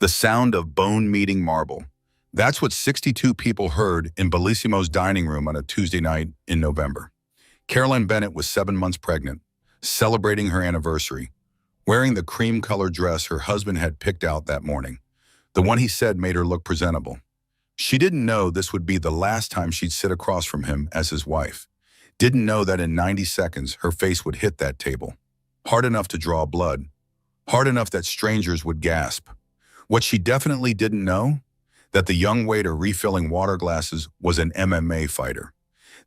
The sound of bone meeting marble. That's what 62 people heard in Bellissimo's dining room on a Tuesday night in November. Caroline Bennett was 7 months pregnant, celebrating her anniversary, wearing the cream-colored dress her husband had picked out that morning, the one he said made her look presentable. She didn't know this would be the last time she'd sit across from him as his wife. Didn't know that in 90 seconds her face would hit that table, hard enough to draw blood, hard enough that strangers would gasp. What she definitely didn't know, that the young waiter refilling water glasses was an MMA fighter,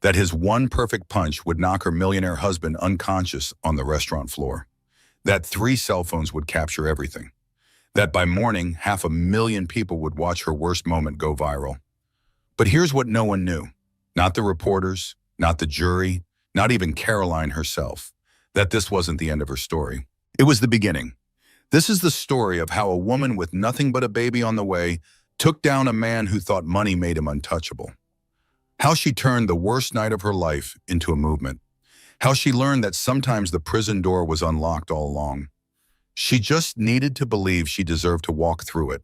that his one perfect punch would knock her millionaire husband unconscious on the restaurant floor, that 3 cell phones would capture everything, that by morning 500,000 people would watch her worst moment go viral. But here's what no one knew, not the reporters, not the jury, not even Caroline herself, that this wasn't the end of her story. It was the beginning. This is the story of how a woman with nothing but a baby on the way took down a man who thought money made him untouchable. How she turned the worst night of her life into a movement. How she learned that sometimes the prison door was unlocked all along. She just needed to believe she deserved to walk through it.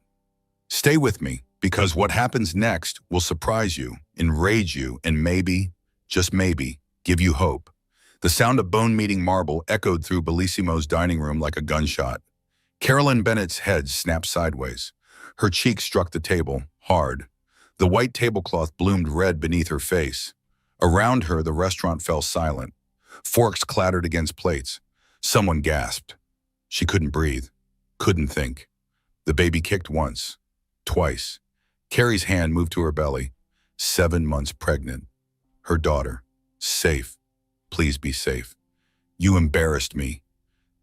Stay with me, because what happens next will surprise you, enrage you, and maybe, just maybe, give you hope. The sound of bone meeting marble echoed through Bellissimo's dining room like a gunshot. Caroline Bennett's head snapped sideways. Her cheek struck the table, hard. The white tablecloth bloomed red beneath her face. Around her, the restaurant fell silent. Forks clattered against plates. Someone gasped. She couldn't breathe, couldn't think. The baby kicked once, twice. Carrie's hand moved to her belly. 7 months pregnant. Her daughter. Safe. Please be safe. You embarrassed me.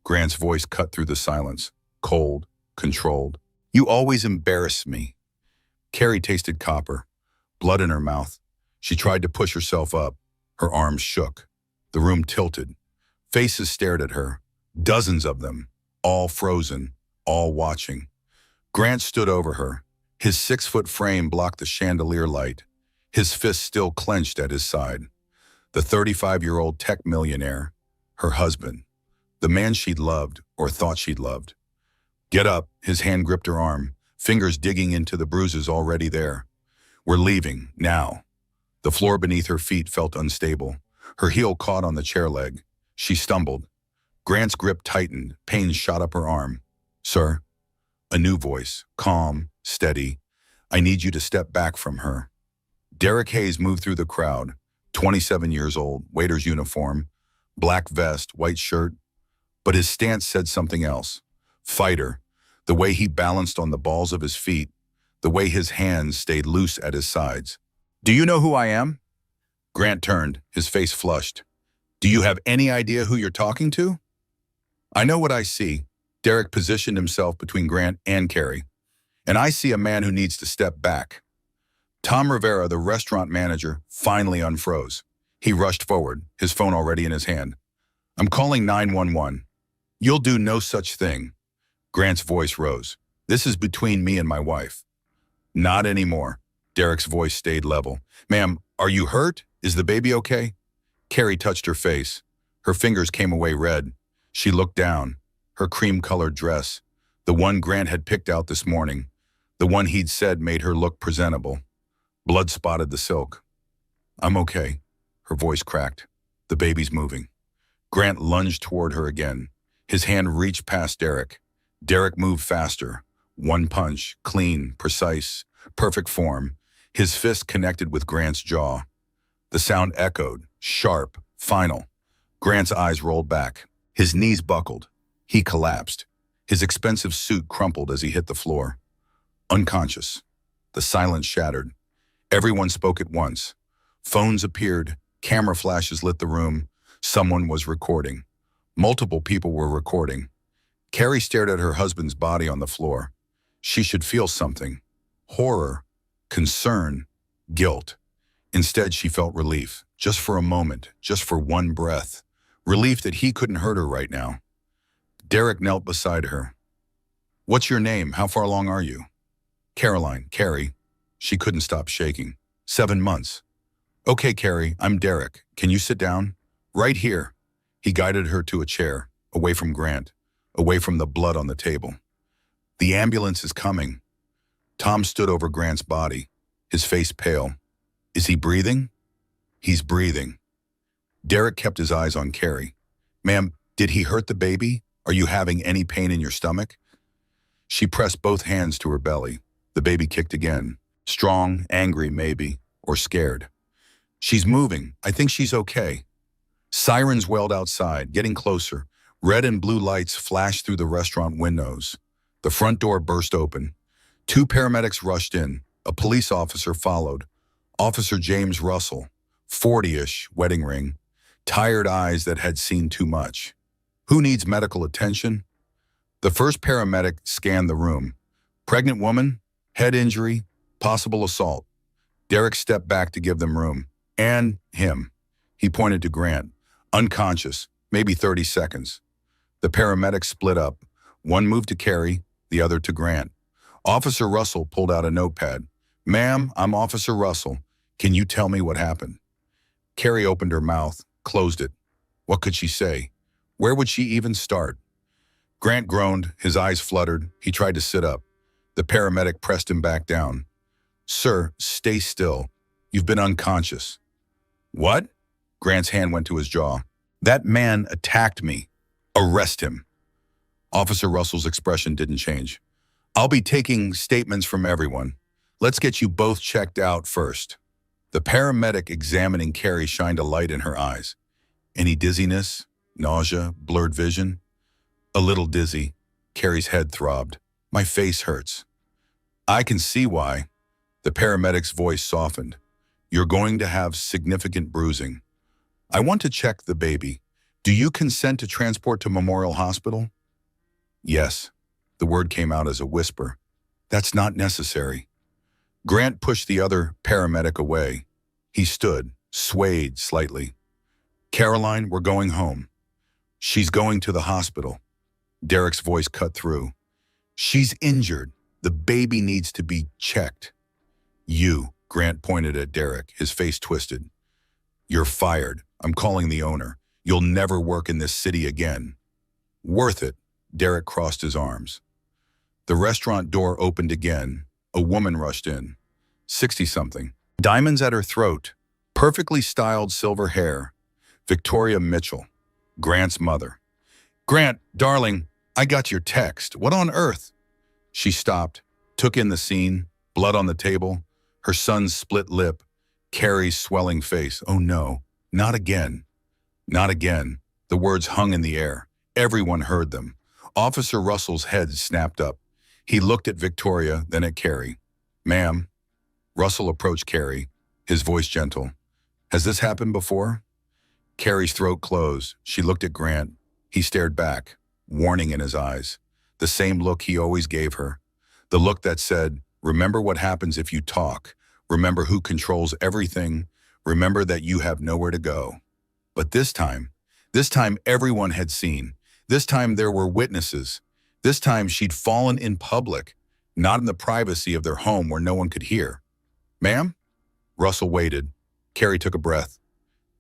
Grant's voice cut through the silence. Cold, controlled. You always embarrass me. Carrie tasted copper, blood in her mouth. She tried to push herself up. Her arms shook. The room tilted. Faces stared at her. Dozens of them, all frozen, all watching. Grant stood over her. His 6-foot frame blocked the chandelier light. His fist still clenched at his side. The 35-year-old tech millionaire, her husband, the man she'd loved or thought she'd loved. Get up, his hand gripped her arm, fingers digging into the bruises already there. We're leaving, now. The floor beneath her feet felt unstable. Her heel caught on the chair leg. She stumbled. Grant's grip tightened, pain shot up her arm. Sir? A new voice, calm, steady. I need you to step back from her. Derek Hayes moved through the crowd, 27 years old, waiter's uniform, black vest, white shirt. But his stance said something else. Fighter. The way he balanced on the balls of his feet, the way his hands stayed loose at his sides. Do you know who I am? Grant turned, his face flushed. Do you have any idea who you're talking to? I know what I see. Derek positioned himself between Grant and Carrie. And I see a man who needs to step back. Tom Rivera, the restaurant manager, finally unfroze. He rushed forward, his phone already in his hand. I'm calling 911. You'll do no such thing. Grant's voice rose. This is between me and my wife. Not anymore. Derek's voice stayed level. Ma'am, are you hurt? Is the baby okay? Carrie touched her face. Her fingers came away red. She looked down. Her cream-colored dress. The one Grant had picked out this morning. The one he'd said made her look presentable. Blood spotted the silk. I'm okay. Her voice cracked. The baby's moving. Grant lunged toward her again. His hand reached past Derek. Derek moved faster. One punch, clean, precise, perfect form. His fist connected with Grant's jaw. The sound echoed, sharp, final. Grant's eyes rolled back. His knees buckled. He collapsed. His expensive suit crumpled as he hit the floor. Unconscious. The silence shattered. Everyone spoke at once. Phones appeared. Camera flashes lit the room. Someone was recording. Multiple people were recording. Carrie stared at her husband's body on the floor. She should feel something. Horror, concern, guilt. Instead, she felt relief, just for a moment, just for one breath. Relief that he couldn't hurt her right now. Derek knelt beside her. What's your name? How far along are you? Caroline, Carrie. She couldn't stop shaking. 7 months. Okay, Carrie, I'm Derek. Can you sit down? Right here. He guided her to a chair, away from Grant, away from the blood on the table. The ambulance is coming. Tom stood over Grant's body, his face pale. Is he breathing? He's breathing. Derek kept his eyes on Carrie. Ma'am, did he hurt the baby? Are you having any pain in your stomach? She pressed both hands to her belly. The baby kicked again. Strong, angry maybe, or scared. She's moving. I think she's okay. Sirens wailed outside, getting closer. Red and blue lights flashed through the restaurant windows. The front door burst open. 2 paramedics rushed in. A police officer followed. Officer James Russell, 40-ish, wedding ring, tired eyes that had seen too much. Who needs medical attention? The first paramedic scanned the room. Pregnant woman, head injury, possible assault. Derek stepped back to give them room. And him. He pointed to Grant. Unconscious, maybe 30 seconds. The paramedics split up. One moved to Carrie, the other to Grant. Officer Russell pulled out a notepad. Ma'am, I'm Officer Russell. Can you tell me what happened? Carrie opened her mouth, closed it. What could she say? Where would she even start? Grant groaned, his eyes fluttered. He tried to sit up. The paramedic pressed him back down. Sir, stay still. You've been unconscious. What? Grant's hand went to his jaw. That man attacked me. Arrest him. Officer Russell's expression didn't change. I'll be taking statements from everyone. Let's get you both checked out first. The paramedic examining Carrie shined a light in her eyes. Any dizziness, nausea, blurred vision? A little dizzy. Carrie's head throbbed. My face hurts. I can see why. The paramedic's voice softened. You're going to have significant bruising. I want to check the baby. Do you consent to transport to Memorial Hospital? Yes. The word came out as a whisper. That's not necessary. Grant pushed the other paramedic away. He stood, swayed slightly. Caroline, we're going home. She's going to the hospital. Derek's voice cut through. She's injured. The baby needs to be checked. You, Grant pointed at Derek, his face twisted. You're fired. I'm calling the owner. You'll never work in this city again. Worth it. Derek crossed his arms. The restaurant door opened again. A woman rushed in. 60-something. Diamonds at her throat. Perfectly styled silver hair. Victoria Mitchell. Grant's mother. Grant, darling, I got your text. What on earth? She stopped, took in the scene, blood on the table, her son's split lip, Carrie's swelling face. Oh no, not again. Not again. The words hung in the air. Everyone heard them. Officer Russell's head snapped up. He looked at Victoria, then at Carrie. Ma'am. Russell approached Carrie, his voice gentle. Has this happened before? Carrie's throat closed. She looked at Grant. He stared back, warning in his eyes. The same look he always gave her. The look that said, remember what happens if you talk. Remember who controls everything. Remember that you have nowhere to go. But this time everyone had seen. This time there were witnesses. This time she'd fallen in public, not in the privacy of their home where no one could hear. Ma'am? Russell waited. Carrie took a breath.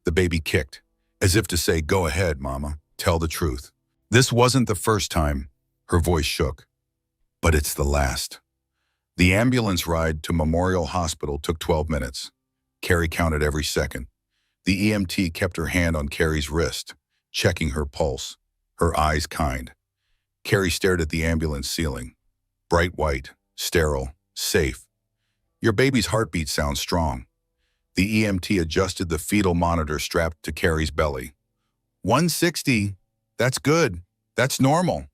The baby kicked, as if to say, go ahead, Mama, tell the truth. This wasn't the first time. Her voice shook. But it's the last. The ambulance ride to Memorial Hospital took 12 minutes. Carrie counted every second. The EMT kept her hand on Carrie's wrist, checking her pulse, her eyes kind. Carrie stared at the ambulance ceiling. Bright white, sterile, safe. Your baby's heartbeat sounds strong. The EMT adjusted the fetal monitor strapped to Carrie's belly. 160. That's good. That's normal.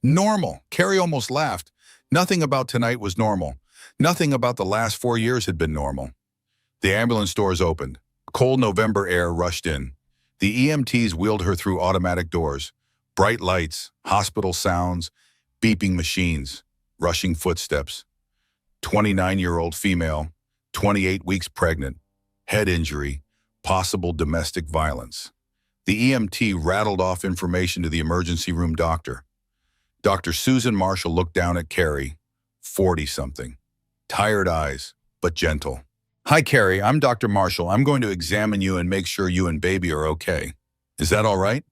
Normal. Carrie almost laughed. Nothing about tonight was normal. Nothing about the last 4 years had been normal. The ambulance doors opened. Cold November air rushed in. The EMTs wheeled her through automatic doors. Bright lights, hospital sounds, beeping machines, rushing footsteps. 29-year-old female, 28 weeks pregnant, head injury, possible domestic violence. The EMT rattled off information to the emergency room doctor. Dr. Susan Marshall looked down at Carrie, 40-something. Tired eyes, but gentle. Hi, Carrie. I'm Dr. Marshall. I'm going to examine you and make sure you and baby are okay. Is that all right?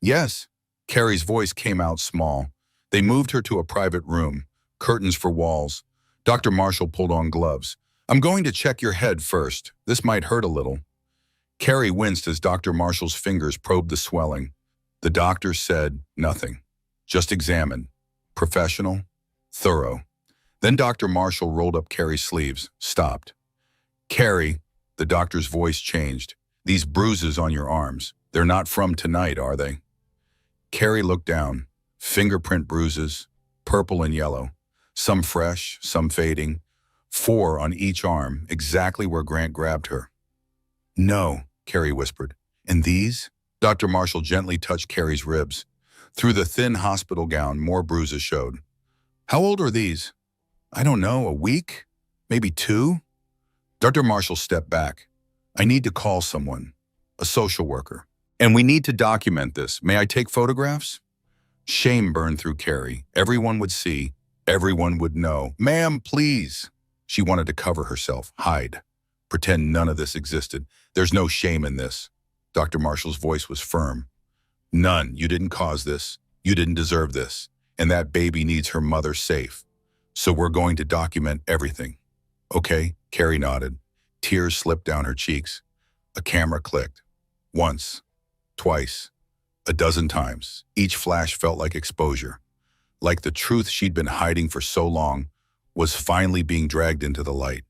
Yes. Carrie's voice came out small. They moved her to a private room, curtains for walls. Dr. Marshall pulled on gloves. I'm going to check your head first. This might hurt a little. Carrie winced as Dr. Marshall's fingers probed the swelling. The doctor said nothing. Just examine. Professional. Thorough. Then Dr. Marshall rolled up Carrie's sleeves, stopped. Carrie, the doctor's voice changed. These bruises on your arms, they're not from tonight, are they? Carrie looked down. Fingerprint bruises, purple and yellow. Some fresh, some fading. 4 on each arm, exactly where Grant grabbed her. No, Carrie whispered. And these? Dr. Marshall gently touched Carrie's ribs. Through the thin hospital gown, more bruises showed. How old are these? I don't know, a week? Maybe 2? Dr. Marshall stepped back. I need to call someone, a social worker. And we need to document this. May I take photographs? Shame burned through Carrie. Everyone would see. Everyone would know. Ma'am, please. She wanted to cover herself, hide, pretend none of this existed. There's no shame in this. Dr. Marshall's voice was firm. None. You didn't cause this. You didn't deserve this. And that baby needs her mother safe. So we're going to document everything. Okay, Carrie nodded. Tears slipped down her cheeks. A camera clicked. Once, twice, a dozen times. Each flash felt like exposure. Like the truth she'd been hiding for so long was finally being dragged into the light.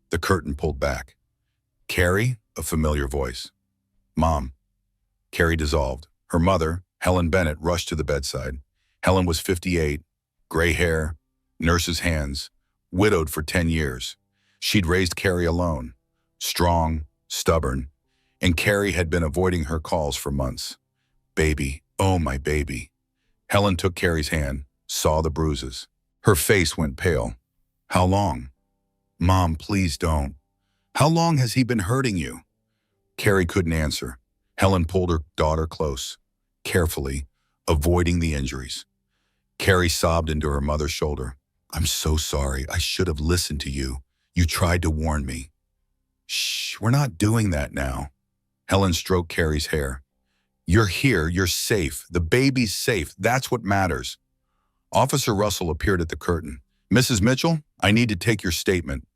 The curtain pulled back. Carrie, a familiar voice. Mom. Carrie dissolved. Her mother, Helen Bennett, rushed to the bedside. Helen was 58, gray hair, nurse's hands, widowed for 10 years. She'd raised Carrie alone, strong, stubborn, and Carrie had been avoiding her calls for months. Baby, oh my baby. Helen took Carrie's hand, saw the bruises. Her face went pale. How long? Mom, please don't. How long has he been hurting you? Carrie couldn't answer. Helen pulled her daughter close, carefully, avoiding the injuries. Carrie sobbed into her mother's shoulder. I'm so sorry. I should have listened to you. You tried to warn me. Shh, we're not doing that now. Helen stroked Carrie's hair. You're here. You're safe. The baby's safe. That's what matters. Officer Russell appeared at the curtain. Mrs. Mitchell, I need to take your statement.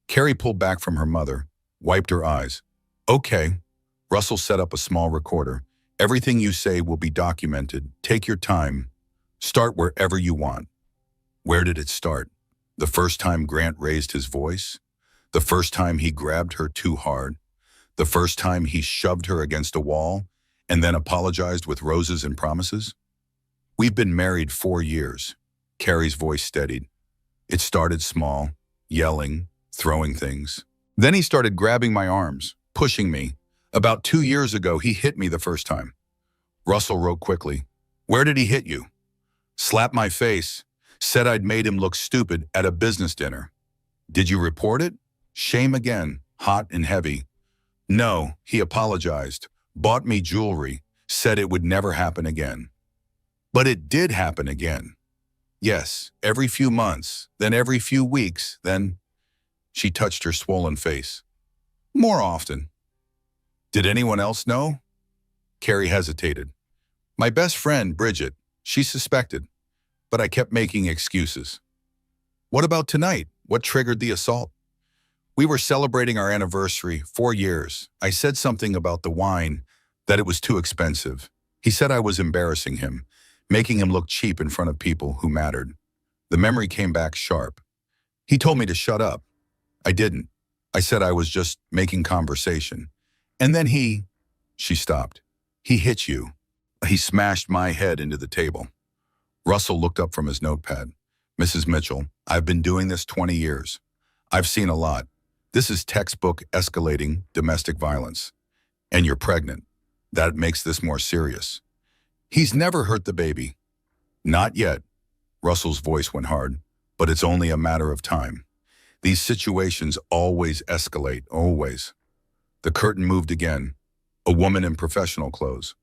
Carrie pulled back from her mother, wiped her eyes. Okay. Russell set up a small recorder. Everything you say will be documented. Take your time. Start wherever you want. Where did it start? The first time Grant raised his voice? The first time he grabbed her too hard? The first time he shoved her against a wall and then apologized with roses and promises? We've been married 4 years. Carrie's voice steadied. It started small, yelling, throwing things. Then he started grabbing my arms, pushing me. About 2 years ago, he hit me the first time. Russell wrote quickly. Where did he hit you? Slapped my face. Said I'd made him look stupid at a business dinner. Did you report it? Shame again, hot and heavy. No, he apologized. Bought me jewelry. Said it would never happen again. But it did happen again. Yes, every few months, then every few weeks, then... She touched her swollen face. More often. Did anyone else know? Carrie hesitated. My best friend, Bridget, she suspected, but I kept making excuses. What about tonight? What triggered the assault? We were celebrating our anniversary, 4 years. I said something about the wine, that it was too expensive. He said I was embarrassing him, making him look cheap in front of people who mattered. The memory came back sharp. He told me to shut up. I didn't. I said I was just making conversation. And then she stopped. He hit you. He smashed my head into the table. Russell looked up from his notepad. Mrs. Mitchell, I've been doing this 20 years. I've seen a lot. This is textbook escalating domestic violence. And you're pregnant. That makes this more serious. He's never hurt the baby. Not yet. Russell's voice went hard, but it's only a matter of time. These situations always escalate, always. The curtain moved again. A woman in professional clothes.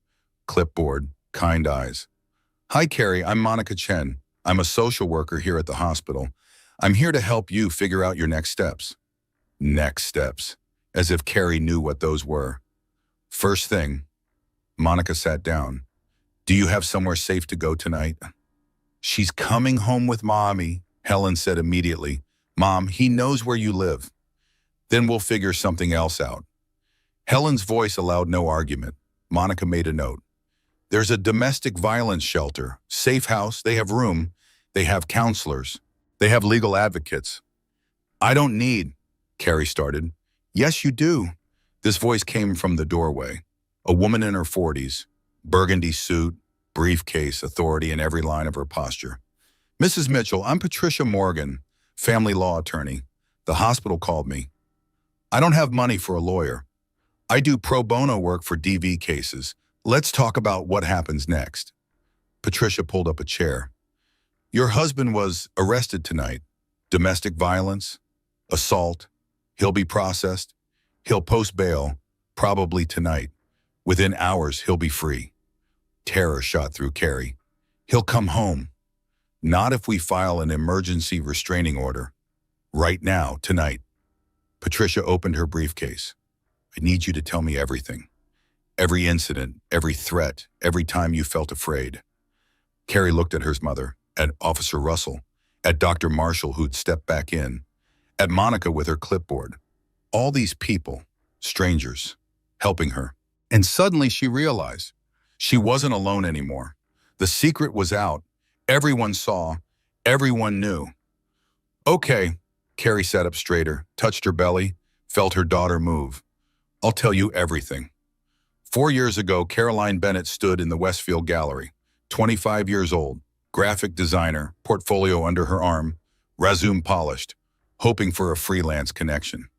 Clipboard, kind eyes. Hi, Carrie, I'm Monica Chen. I'm a social worker here at the hospital. I'm here to help you figure out your next steps. Next steps. As if Carrie knew what those were. First thing, Monica sat down. Do you have somewhere safe to go tonight? She's coming home with Mommy, Helen said immediately. Mom, he knows where you live. Then we'll figure something else out. Helen's voice allowed no argument. Monica made a note. There's a domestic violence shelter, safe house, they have room, they have counselors, they have legal advocates. I don't need, Carrie started. Yes, you do. This voice came from the doorway. A woman in her 40s, burgundy suit, briefcase, authority in every line of her posture. Mrs. Mitchell, I'm Patricia Morgan, family law attorney. The hospital called me. I don't have money for a lawyer. I do pro bono work for DV cases. Let's talk about what happens next. Patricia pulled up a chair. Your husband was arrested tonight. Domestic violence, assault. He'll be processed. He'll post bail, probably tonight. Within hours, he'll be free. Terror shot through Carrie. He'll come home. Not if we file an emergency restraining order. Right now, tonight. Patricia opened her briefcase. I need you to tell me everything. Every incident, every threat, every time you felt afraid. Carrie looked at her mother, at Officer Russell, at Dr. Marshall who'd stepped back in, at Monica with her clipboard. All these people, strangers, helping her. And suddenly she realized she wasn't alone anymore. The secret was out. Everyone saw. Everyone knew. Okay, Carrie sat up straighter, touched her belly, felt her daughter move. I'll tell you everything. 4 years ago, Caroline Bennett stood in the Westfield Gallery, 25 years old, graphic designer, portfolio under her arm, resume polished, hoping for a freelance connection.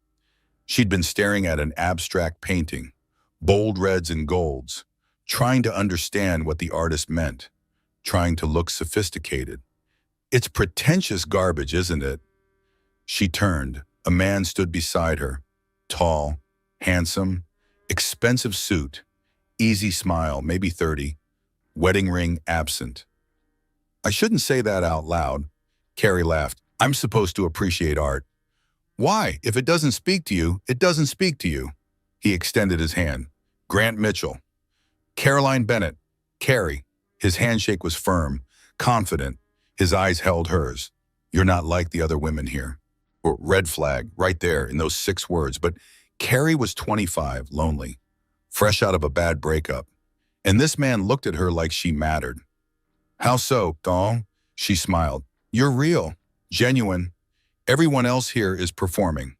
She'd been staring at an abstract painting, bold reds and golds, trying to understand what the artist meant, trying to look sophisticated. It's pretentious garbage, isn't it? She turned. A man stood beside her, tall, handsome, expensive suit, easy smile, maybe 30, wedding ring absent. I shouldn't say that out loud. Carrie laughed. I'm supposed to appreciate art. Why? If it doesn't speak to you, it doesn't speak to you. He extended his hand. Grant Mitchell. Caroline Bennett. Carrie. His handshake was firm, confident. His eyes held hers. You're not like the other women here. Or red flag, right there in those 6 words. But Carrie was 25, lonely, fresh out of a bad breakup. And this man looked at her like she mattered. How so, doll? She smiled. You're real, genuine. Everyone else here is performing.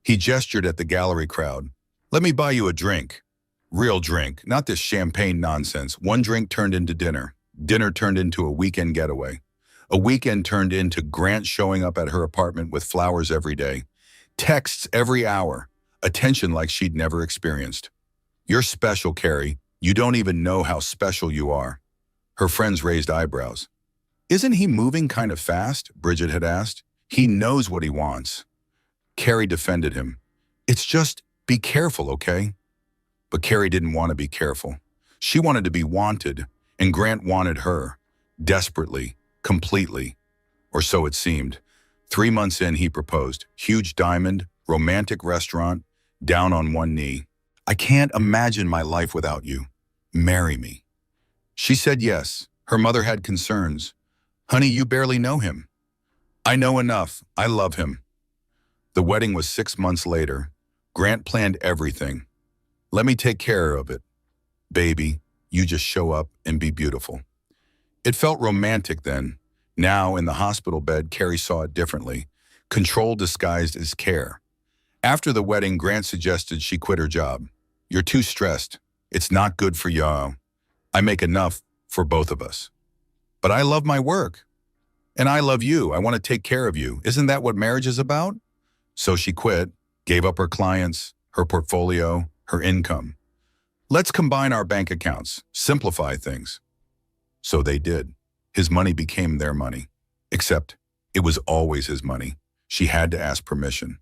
He gestured at the gallery crowd. Let me buy you a drink. Real drink, not this champagne nonsense. One drink turned into dinner. Dinner turned into a weekend getaway. A weekend turned into Grant showing up at her apartment with flowers every day. Texts every hour. Attention like she'd never experienced. You're special, Carrie. You don't even know how special you are. Her friends raised eyebrows. Isn't he moving kind of fast? Bridget had asked. He knows what he wants. Carrie defended him. It's just, be careful, okay? But Carrie didn't want to be careful. She wanted to be wanted, and Grant wanted her. Desperately, completely. Or so it seemed. 3 months in, he proposed. Huge diamond, romantic restaurant, down on one knee. I can't imagine my life without you. Marry me. She said yes. Her mother had concerns. Honey, you barely know him. I know enough. I love him. The wedding was 6 months later. Grant planned everything. Let me take care of it. Baby, you just show up and be beautiful. It felt romantic then. Now, in the hospital bed, Carrie saw it differently. Control disguised as care. After the wedding, Grant suggested she quit her job. You're too stressed. It's not good for you. I make enough for both of us. But I love my work. And I love you. I want to take care of you. Isn't that what marriage is about? So she quit, gave up her clients, her portfolio, her income. Let's combine our bank accounts, simplify things. So they did. His money became their money. Except it was always his money. She had to ask permission.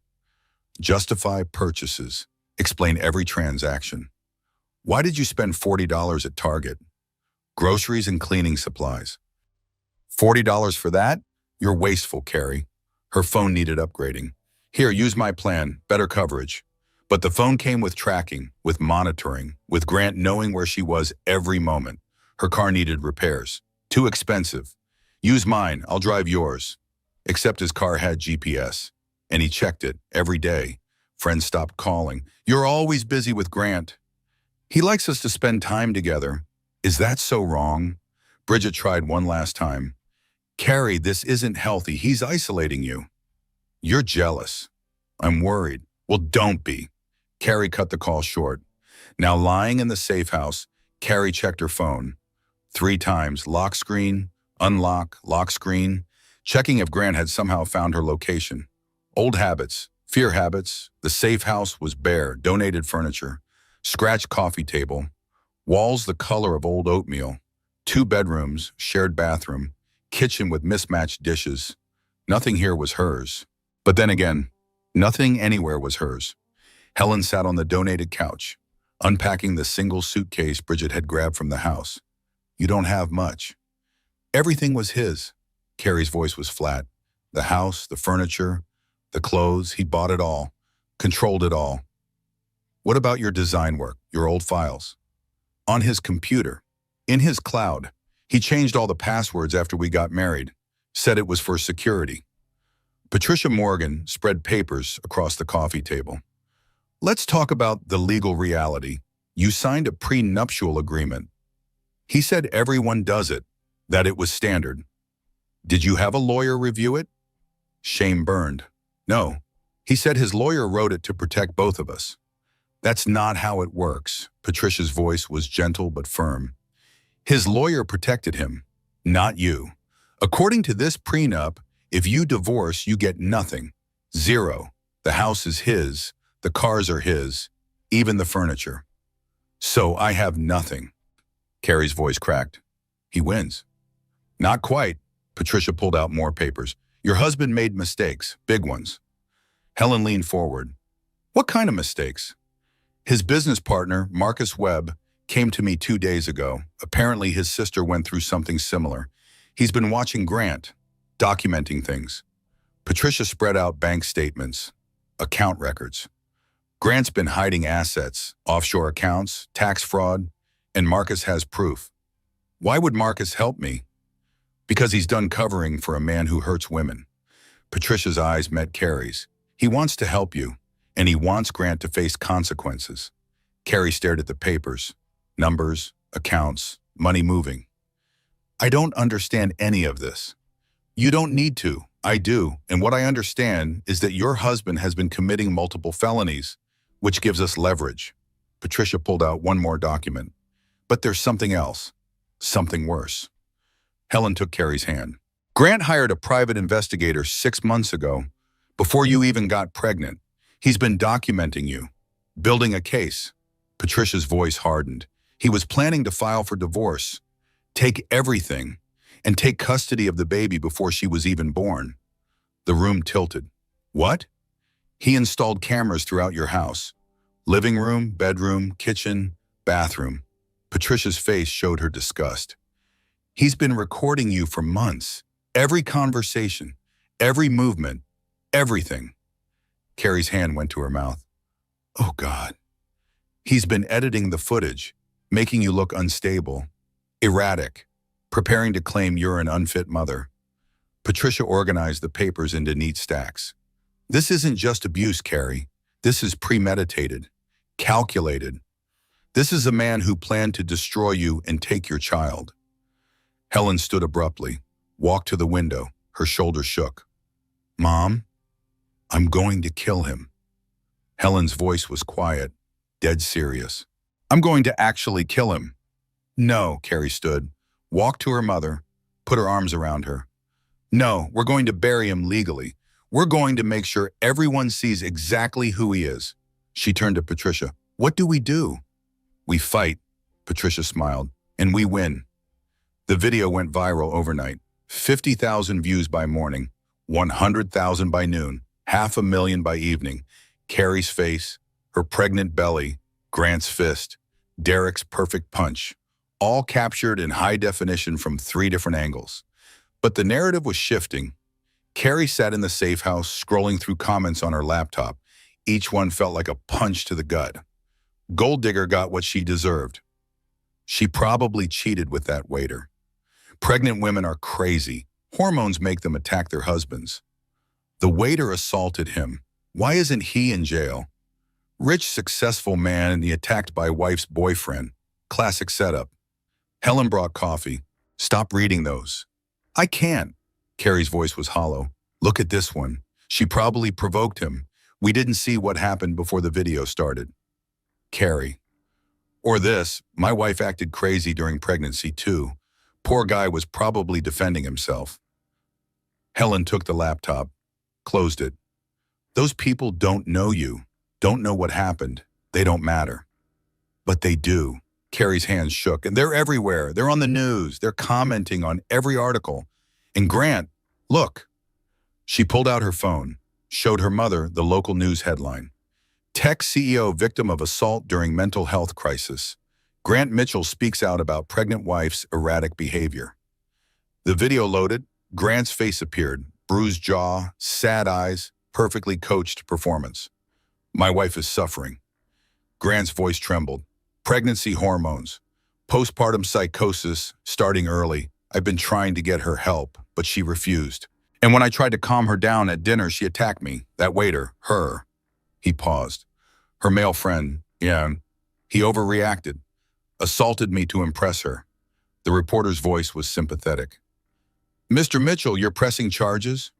Justify purchases. Explain every transaction. Why did you spend $40 at Target? Groceries and cleaning supplies. $40 for that? You're wasteful, Carrie. Her phone needed upgrading. Here, use my plan, better coverage. But the phone came with tracking, with monitoring, with Grant knowing where she was every moment. Her car needed repairs. Too expensive. Use mine, I'll drive yours. Except his car had GPS, and he checked it every day. Friends stopped calling. You're always busy with Grant. He likes us to spend time together. Is that so wrong? Bridget tried one last time. Carrie, this isn't healthy. He's isolating you. You're jealous. I'm worried. Well, don't be. Carrie cut the call short. Now lying in the safe house, Carrie checked her phone. 3 times, lock screen, unlock, lock screen, checking if Grant had somehow found her location. Old habits, fear habits. The safe house was bare, donated furniture, scratched coffee table, walls the color of old oatmeal, 2 bedrooms, shared bathroom, kitchen with mismatched dishes. Nothing here was hers. But then again, nothing anywhere was hers. Helen sat on the donated couch, unpacking the single suitcase Bridget had grabbed from the house. You don't have much. Everything was his. Carrie's voice was flat. The house, the furniture, the clothes, he bought it all, controlled it all. What about your design work, your old files? On his computer, in his cloud. He changed all the passwords after we got married, said it was for security. Patricia Morgan spread papers across the coffee table. Let's talk about the legal reality. You signed a prenuptial agreement. He said everyone does it, that it was standard. Did you have a lawyer review it? Shame burned. No. He said his lawyer wrote it to protect both of us. That's not how it works. Patricia's voice was gentle but firm. His lawyer protected him, not you. According to this prenup, if you divorce, you get nothing. 0. The house is his, the cars are his, even the furniture. So I have nothing. Carrie's voice cracked. He wins. Not quite. Patricia pulled out more papers. Your husband made mistakes, big ones. Helen leaned forward. What kind of mistakes? His business partner, Marcus Webb, came to me 2 days ago. Apparently his sister went through something similar. He's been watching Grant, documenting things. Patricia spread out bank statements, account records. Grant's been hiding assets, offshore accounts, tax fraud, and Marcus has proof. Why would Marcus help me? Because he's done covering for a man who hurts women. Patricia's eyes met Carrie's. He wants to help you, and he wants Grant to face consequences. Carrie stared at the papers. Numbers, accounts, money moving. I don't understand any of this. You don't need to. I do, and what I understand is that your husband has been committing multiple felonies, which gives us leverage. Patricia pulled out one more document. But there's something else, something worse. Helen took Carrie's hand. Grant hired a private investigator 6 months ago, before you even got pregnant. He's been documenting you, building a case. Patricia's voice hardened. He was planning to file for divorce, take everything, and take custody of the baby before she was even born. The room tilted. What? He installed cameras throughout your house. Living room, bedroom, kitchen, bathroom. Patricia's face showed her disgust. He's been recording you for months. Every conversation, every movement, everything. Carrie's hand went to her mouth. Oh, God. He's been editing the footage, making you look unstable, erratic, preparing to claim you're an unfit mother. Patricia organized the papers into neat stacks. This isn't just abuse, Carrie. This is premeditated, calculated. This is a man who planned to destroy you and take your child. Helen stood abruptly, walked to the window. Her shoulders shook. Mom, I'm going to kill him. Helen's voice was quiet, dead serious. I'm going to actually kill him. No, Carrie stood, walked to her mother, put her arms around her. No, we're going to bury him legally. We're going to make sure everyone sees exactly who he is. She turned to Patricia. What do we do? We fight, Patricia smiled, and we win. The video went viral overnight. 50,000 views by morning, 100,000 by noon, 500,000 by evening. Carrie's face, her pregnant belly, Grant's fist, Derek's perfect punch, all captured in high definition from 3 different angles. But the narrative was shifting. Carrie sat in the safe house, scrolling through comments on her laptop. Each one felt like a punch to the gut. Gold Digger got what she deserved. She probably cheated with that waiter. Pregnant women are crazy. Hormones make them attack their husbands. The waiter assaulted him. Why isn't he in jail? Rich, successful man and he attacked by wife's boyfriend. Classic setup. Helen brought coffee. Stop reading those. I can't. Carrie's voice was hollow. Look at this one. She probably provoked him. We didn't see what happened before the video started. Carrie. Or this, my wife acted crazy during pregnancy too. Poor guy was probably defending himself. Helen took the laptop, closed it. Those people don't know you, don't know what happened. They don't matter. But they do. Carrie's hands shook, and they're everywhere. They're on the news. They're commenting on every article. And Grant, look. She pulled out her phone, showed her mother the local news headline. Tech CEO victim of assault during mental health crisis. Grant Mitchell speaks out about pregnant wife's erratic behavior. The video loaded. Grant's face appeared, bruised jaw, sad eyes, perfectly coached performance. My wife is suffering. Grant's voice trembled. Pregnancy hormones, postpartum psychosis starting early. I've been trying to get her help, but she refused. And when I tried to calm her down at dinner, she attacked me. That waiter, her. He paused. Her male friend, yeah, he overreacted. Assaulted me to impress her. The reporter's voice was sympathetic. Mr. Mitchell, you're pressing charges?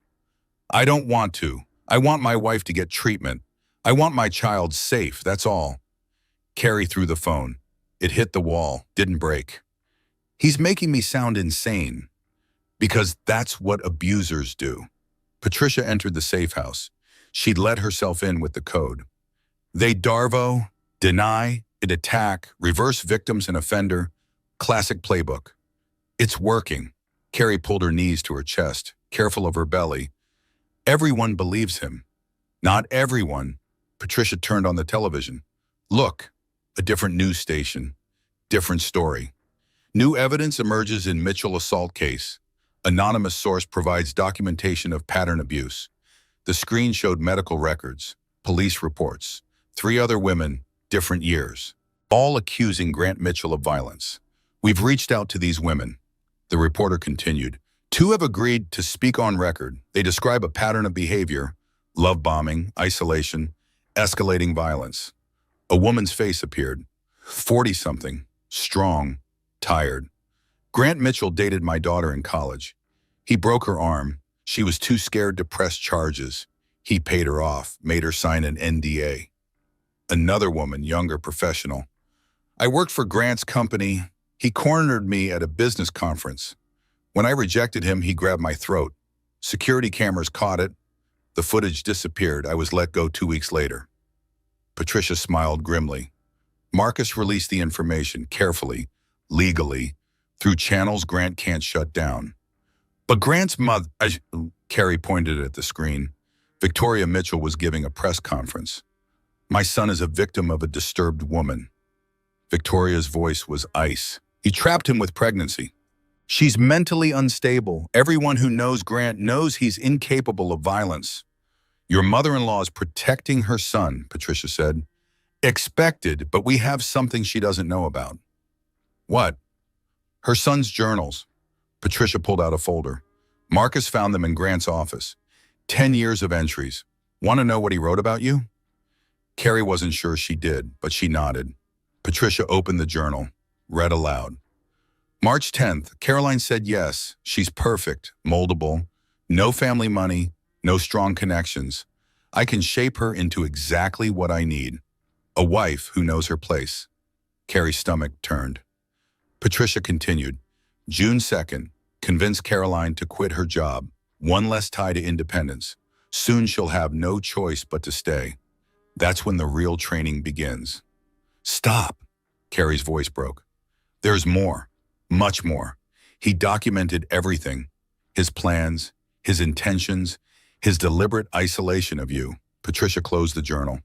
I don't want to. I want my wife to get treatment. I want my child safe, that's all. Carrie threw the phone. It hit the wall, didn't break. He's making me sound insane. Because that's what abusers do. Patricia entered the safe house. She'd let herself in with the code. They darvo, deny, and attack, reverse victims and offender. Classic playbook. It's working. Carrie pulled her knees to her chest, careful of her belly. Everyone believes him. Not everyone. Patricia turned on the television. Look, a different news station. Different story. New evidence emerges in Mitchell assault case. Anonymous source provides documentation of pattern abuse. The screen showed medical records, police reports. 3 other women, different years. All accusing Grant Mitchell of violence. We've reached out to these women. The reporter continued. 2 have agreed to speak on record. They describe a pattern of behavior, love bombing, isolation, escalating violence. A woman's face appeared. 40-something, strong, tired. Grant Mitchell dated my daughter in college. He broke her arm. She was too scared to press charges. He paid her off, made her sign an NDA. Another woman, younger professional. I worked for Grant's company. He cornered me at a business conference. When I rejected him, he grabbed my throat. Security cameras caught it. The footage disappeared. I was let go 2 weeks later. Patricia smiled grimly. Marcus released the information carefully, legally, through channels Grant can't shut down. But Grant's mother, Carrie pointed at the screen. Victoria Mitchell was giving a press conference. My son is a victim of a disturbed woman. Victoria's voice was ice. He trapped him with pregnancy. She's mentally unstable. Everyone who knows Grant knows he's incapable of violence. Your mother-in-law is protecting her son, Patricia said. Expected, but we have something she doesn't know about. What? Her son's journals. Patricia pulled out a folder. Marcus found them in Grant's office. 10 years of entries. Want to know what he wrote about you? Carrie wasn't sure she did, but she nodded. Patricia opened the journal, read aloud. March 10th, Caroline said yes, she's perfect, moldable, no family money, no strong connections. I can shape her into exactly what I need. A wife who knows her place. Carrie's stomach turned. Patricia continued. June 2nd, convince Caroline to quit her job. One less tie to independence. Soon she'll have no choice but to stay. That's when the real training begins. Stop, Carrie's voice broke. There's more, much more. He documented everything. His plans, his intentions, his deliberate isolation of you. Patricia closed the journal.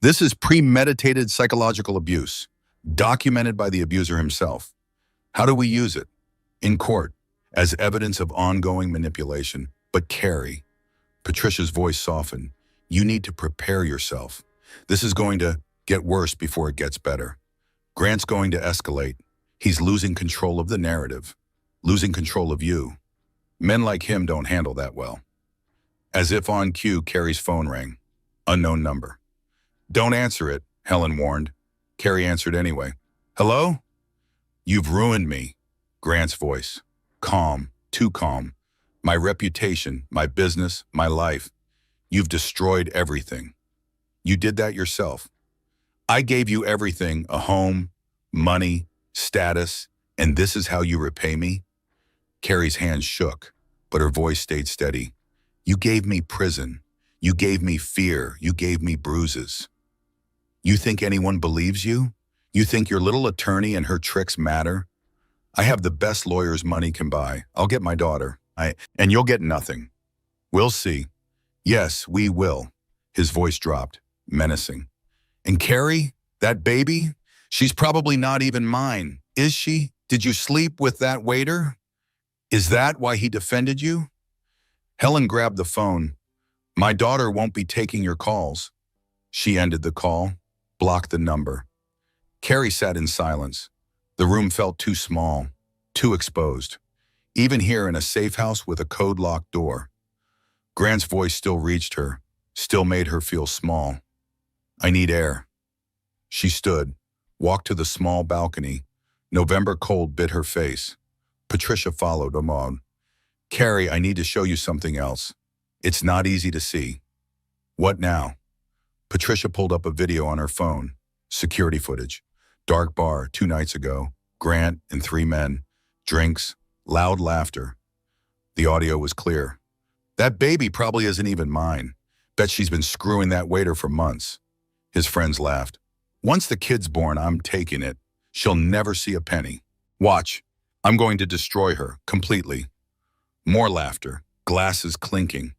This is premeditated psychological abuse, documented by the abuser himself. How do we use it? In court, as evidence of ongoing manipulation. But Carrie, Patricia's voice softened, you need to prepare yourself. This is going to get worse before it gets better. Grant's going to escalate. He's losing control of the narrative, losing control of you. Men like him don't handle that well. As if on cue, Carrie's phone rang. Unknown number. Don't answer it, Helen warned. Carrie answered anyway. Hello? You've ruined me. Grant's voice. Calm, too calm. My reputation, my business, my life. You've destroyed everything. You did that yourself. I gave you everything, a home, money, status, and this is how you repay me? Carrie's hands shook, but her voice stayed steady. You gave me prison. You gave me fear. You gave me bruises. You think anyone believes you? You think your little attorney and her tricks matter? I have the best lawyers money can buy. I'll get my daughter. And you'll get nothing. We'll see. Yes, we will. His voice dropped, menacing. And Carrie, that baby, she's probably not even mine. Is she? Did you sleep with that waiter? Is that why he defended you? Helen grabbed the phone. My daughter won't be taking your calls. She ended the call, blocked the number. Carrie sat in silence. The room felt too small, too exposed. Even here in a safe house with a code-locked door. Grant's voice still reached her, still made her feel small. I need air. She stood, walked to the small balcony. November cold bit her face. Patricia followed Amon. Carrie, I need to show you something else. It's not easy to see. What now? Patricia pulled up a video on her phone. Security footage. Dark bar 2 nights ago. Grant and 3 men. Drinks. Loud laughter. The audio was clear. That baby probably isn't even mine. Bet she's been screwing that waiter for months. His friends laughed. Once the kid's born, I'm taking it. She'll never see a penny. Watch. I'm going to destroy her completely. More laughter. Glasses clinking.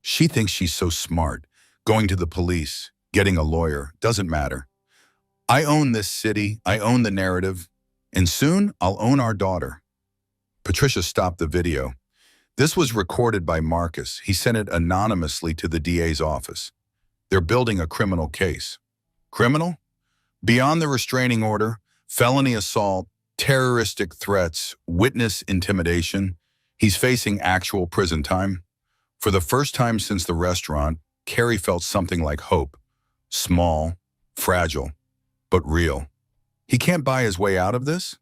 She thinks she's so smart. Going to the police, getting a lawyer, doesn't matter. I own this city. I own the narrative. And soon, I'll own our daughter. Patricia stopped the video. This was recorded by Marcus. He sent it anonymously to the DA's office. They're building a criminal case. Criminal? Beyond the restraining order, felony assault, terroristic threats, witness intimidation, he's facing actual prison time. For the first time since the restaurant, Carrie felt something like hope. Small, fragile, but real. He can't buy his way out of this?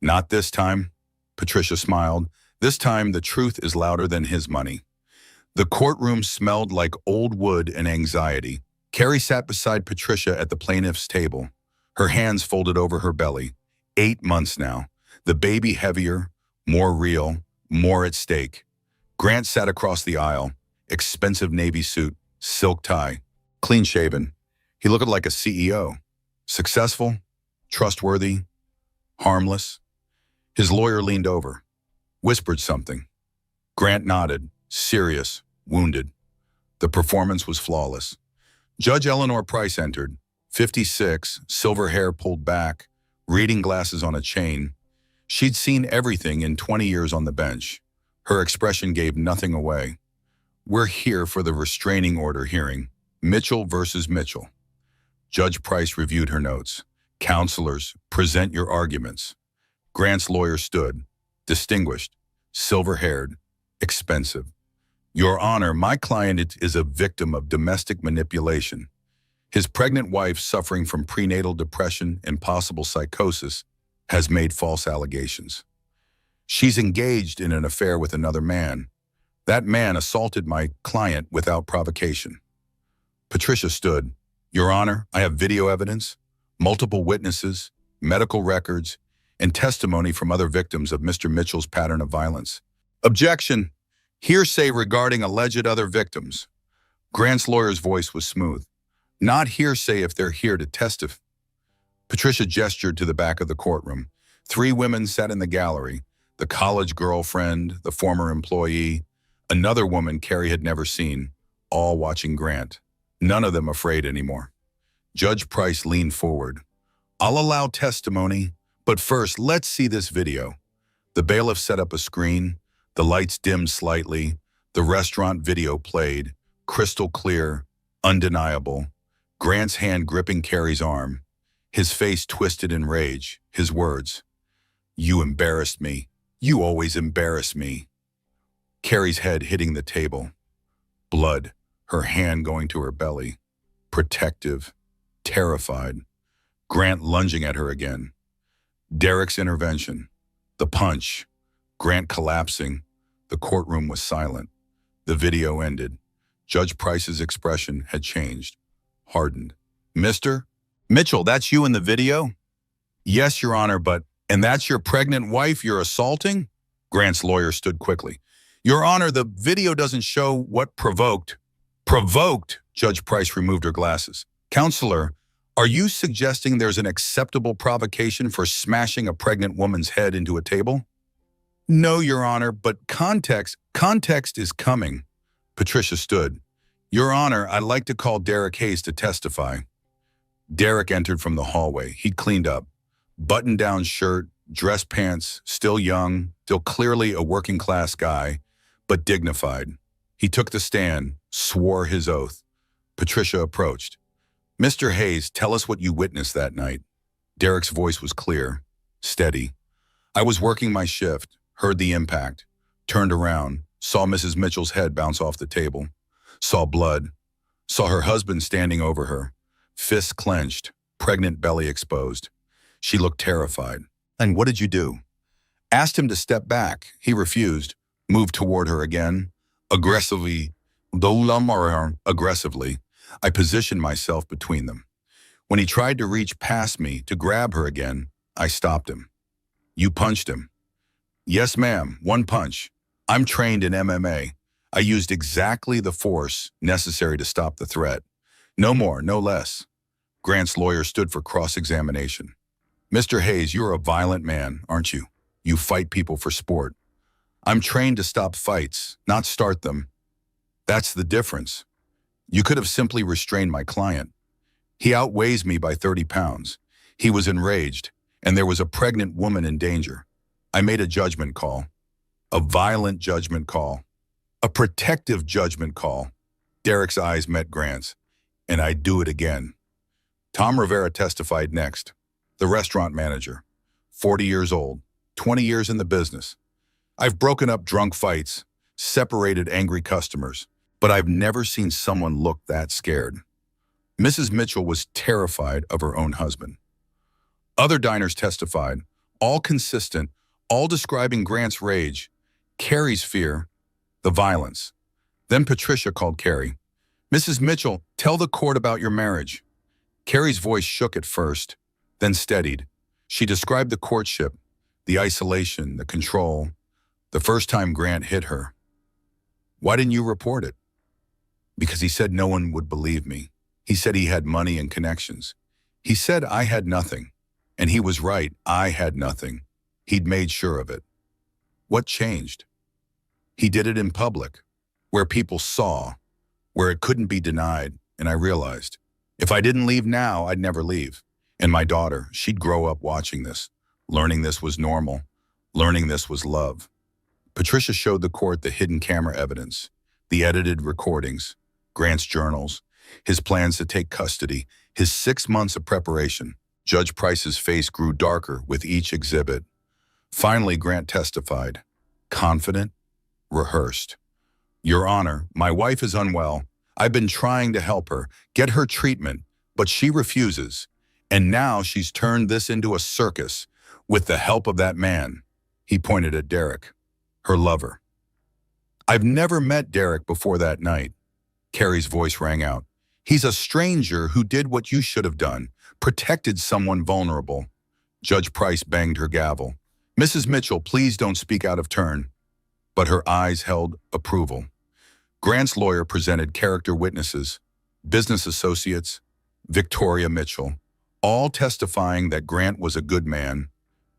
Not this time. Patricia smiled. This time, the truth is louder than his money. The courtroom smelled like old wood and anxiety. Carrie sat beside Patricia at the plaintiff's table, her hands folded over her belly. 8 months now. The baby heavier, more real, more at stake. Grant sat across the aisle, expensive navy suit, silk tie, clean-shaven. He looked like a CEO. Successful, trustworthy, harmless. His lawyer leaned over, whispered something. Grant nodded, serious, wounded. The performance was flawless. Judge Eleanor Price entered, 56, silver hair pulled back, reading glasses on a chain. She'd seen everything in 20 years on the bench. Her expression gave nothing away. We're here for the restraining order hearing. Mitchell versus Mitchell. Judge Price reviewed her notes. Counselors, present your arguments. Grant's lawyer stood, distinguished, silver-haired, expensive. Your Honor, my client is a victim of domestic manipulation. His pregnant wife, suffering from prenatal depression and possible psychosis, has made false allegations. She's engaged in an affair with another man. That man assaulted my client without provocation. Patricia stood. Your Honor, I have video evidence, multiple witnesses, medical records, and testimony from other victims of Mr. Mitchell's pattern of violence. Objection. Hearsay regarding alleged other victims. Grant's lawyer's voice was smooth. Not hearsay if they're here to testify. Patricia gestured to the back of the courtroom. 3 women sat in the gallery. The college girlfriend, the former employee, another woman Carrie had never seen, all watching Grant. None of them afraid anymore. Judge Price leaned forward. I'll allow testimony, but first, let's see this video. The bailiff set up a screen. The lights dimmed slightly. The restaurant video played, crystal clear, undeniable. Grant's hand gripping Carrie's arm. His face twisted in rage. His words. You embarrassed me. You always embarrass me. Carrie's head hitting the table. Blood, her hand going to her belly. Protective, terrified. Grant lunging at her again. Derek's intervention. The punch. Grant collapsing. The courtroom was silent. The video ended. Judge Price's expression had changed. Hardened. Mr. Mitchell, that's you in the video? Yes, Your Honor, but... And that's your pregnant wife you're assaulting? Grant's lawyer stood quickly. Your Honor, the video doesn't show what provoked. Provoked? Judge Price removed her glasses. Counselor, are you suggesting there's an acceptable provocation for smashing a pregnant woman's head into a table? No, Your Honor, but context is coming. Patricia stood. Your Honor, I'd like to call Derek Hayes to testify. Derek entered from the hallway. He'd cleaned up. Button-down shirt, dress pants, still young, still clearly a working-class guy, but dignified. He took the stand, swore his oath. Patricia approached. Mr. Hayes, tell us what you witnessed that night. Derek's voice was clear, steady. I was working my shift, heard the impact, turned around, saw Mrs. Mitchell's head bounce off the table, saw blood, saw her husband standing over her, fists clenched, pregnant belly exposed. She looked terrified. And what did you do? Asked him to step back. He refused, moved toward her again. Aggressively, I positioned myself between them. When he tried to reach past me to grab her again, I stopped him. You punched him. Yes, ma'am, one punch. I'm trained in MMA. I used exactly the force necessary to stop the threat. No more, no less. Grant's lawyer stood for cross-examination. Mr. Hayes, you're a violent man, aren't you? You fight people for sport. I'm trained to stop fights, not start them. That's the difference. You could have simply restrained my client. He outweighs me by 30 pounds. He was enraged, and there was a pregnant woman in danger. I made a judgment call. A violent judgment call. A protective judgment call. Derek's eyes met Grant's, and I'd do it again. Tom Rivera testified next. The restaurant manager, 40 years old, 20 years in the business. I've broken up drunk fights, separated angry customers, but I've never seen someone look that scared. Mrs. Mitchell was terrified of her own husband. Other diners testified, all consistent, all describing Grant's rage, Carrie's fear, the violence. Then Patricia called Carrie. Mrs. Mitchell, tell the court about your marriage. Carrie's voice shook at first, then steadied. She described the courtship, the isolation, the control, the first time Grant hit her. Why didn't you report it? Because he said no one would believe me. He said he had money and connections. He said I had nothing. And he was right, I had nothing. He'd made sure of it. What changed? He did it in public, where people saw, where it couldn't be denied, and I realized, if I didn't leave now, I'd never leave. And my daughter, she'd grow up watching this, learning this was normal, learning this was love. Patricia showed the court the hidden camera evidence, the edited recordings, Grant's journals, his plans to take custody, his 6 months of preparation. Judge Price's face grew darker with each exhibit. Finally, Grant testified, confident, rehearsed. Your Honor, my wife is unwell. I've been trying to help her, get her treatment, but she refuses. And now she's turned this into a circus with the help of that man. He pointed at Derek, her lover. I've never met Derek before that night. Carrie's voice rang out. He's a stranger who did what you should have done, protected someone vulnerable. Judge Price banged her gavel. Mrs. Mitchell, please don't speak out of turn. But her eyes held approval. Grant's lawyer presented character witnesses, business associates, Victoria Mitchell, all testifying that Grant was a good man,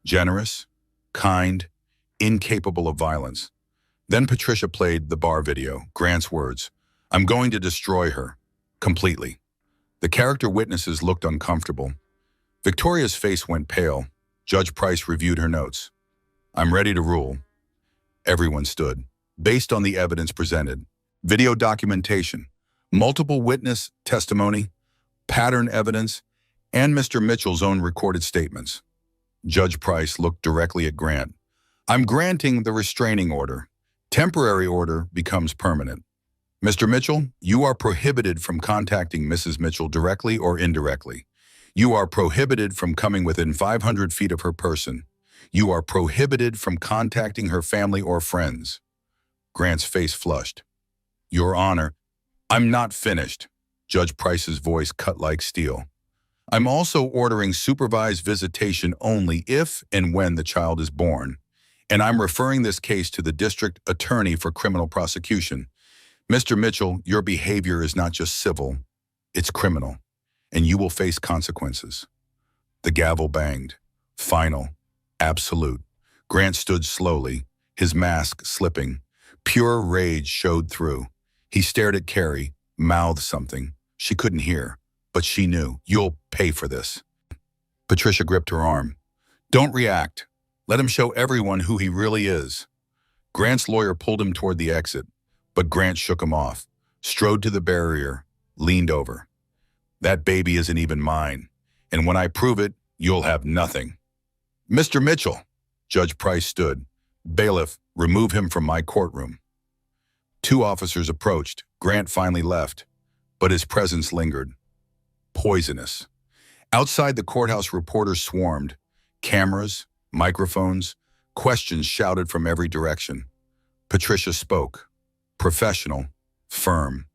generous, kind, incapable of violence. Then Patricia played the bar video, Grant's words, I'm going to destroy her, completely. The character witnesses looked uncomfortable. Victoria's face went pale. Judge Price reviewed her notes. I'm ready to rule. Everyone stood. Based on the evidence presented, video documentation, multiple witness testimony, pattern evidence, and Mr. Mitchell's own recorded statements. Judge Price looked directly at Grant. I'm granting the restraining order. Temporary order becomes permanent. Mr. Mitchell, you are prohibited from contacting Mrs. Mitchell directly or indirectly. You are prohibited from coming within 500 feet of her person. You are prohibited from contacting her family or friends. Grant's face flushed. Your Honor, I'm not finished. Judge Price's voice cut like steel. I'm also ordering supervised visitation only if and when the child is born. And I'm referring this case to the district attorney for criminal prosecution. Mr. Mitchell, your behavior is not just civil, it's criminal, and you will face consequences. The gavel banged. Final. Absolute. Grant stood slowly, his mask slipping. Pure rage showed through. He stared at Carrie, mouthed something. She couldn't hear, but she knew. You'll pay for this. Patricia gripped her arm. Don't react. Let him show everyone who he really is. Grant's lawyer pulled him toward the exit, but Grant shook him off, strode to the barrier, leaned over. That baby isn't even mine, and when I prove it, you'll have nothing. Mr. Mitchell, Judge Price stood. Bailiff, remove him from my courtroom. Two officers approached. Grant finally left, but his presence lingered. Poisonous. Outside the courthouse, reporters swarmed. Cameras, microphones, questions shouted from every direction. Patricia spoke. Professional, firm.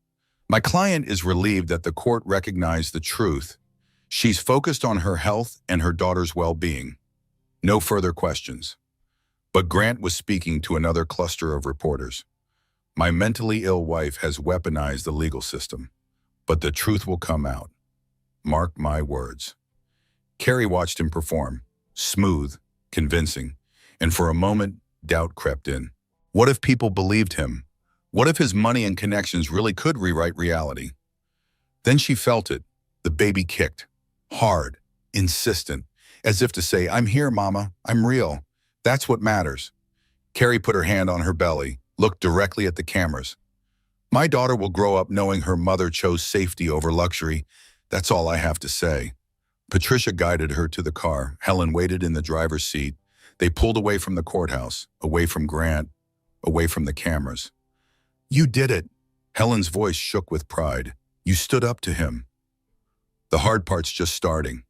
My client is relieved that the court recognized the truth. She's focused on her health and her daughter's well-being. No further questions. But Grant was speaking to another cluster of reporters. My mentally ill wife has weaponized the legal system, but the truth will come out. Mark my words. Carrie watched him perform, smooth, convincing, and for a moment, doubt crept in. What if people believed him? What if his money and connections really could rewrite reality? Then she felt it. The baby kicked. Hard, insistent, as if to say, I'm here, Mama. I'm real. That's what matters. Carrie put her hand on her belly, looked directly at the cameras. My daughter will grow up knowing her mother chose safety over luxury. That's all I have to say. Patricia guided her to the car. Helen waited in the driver's seat. They pulled away from the courthouse, away from Grant, away from the cameras. You did it. Helen's voice shook with pride. You stood up to him. The hard part's just starting.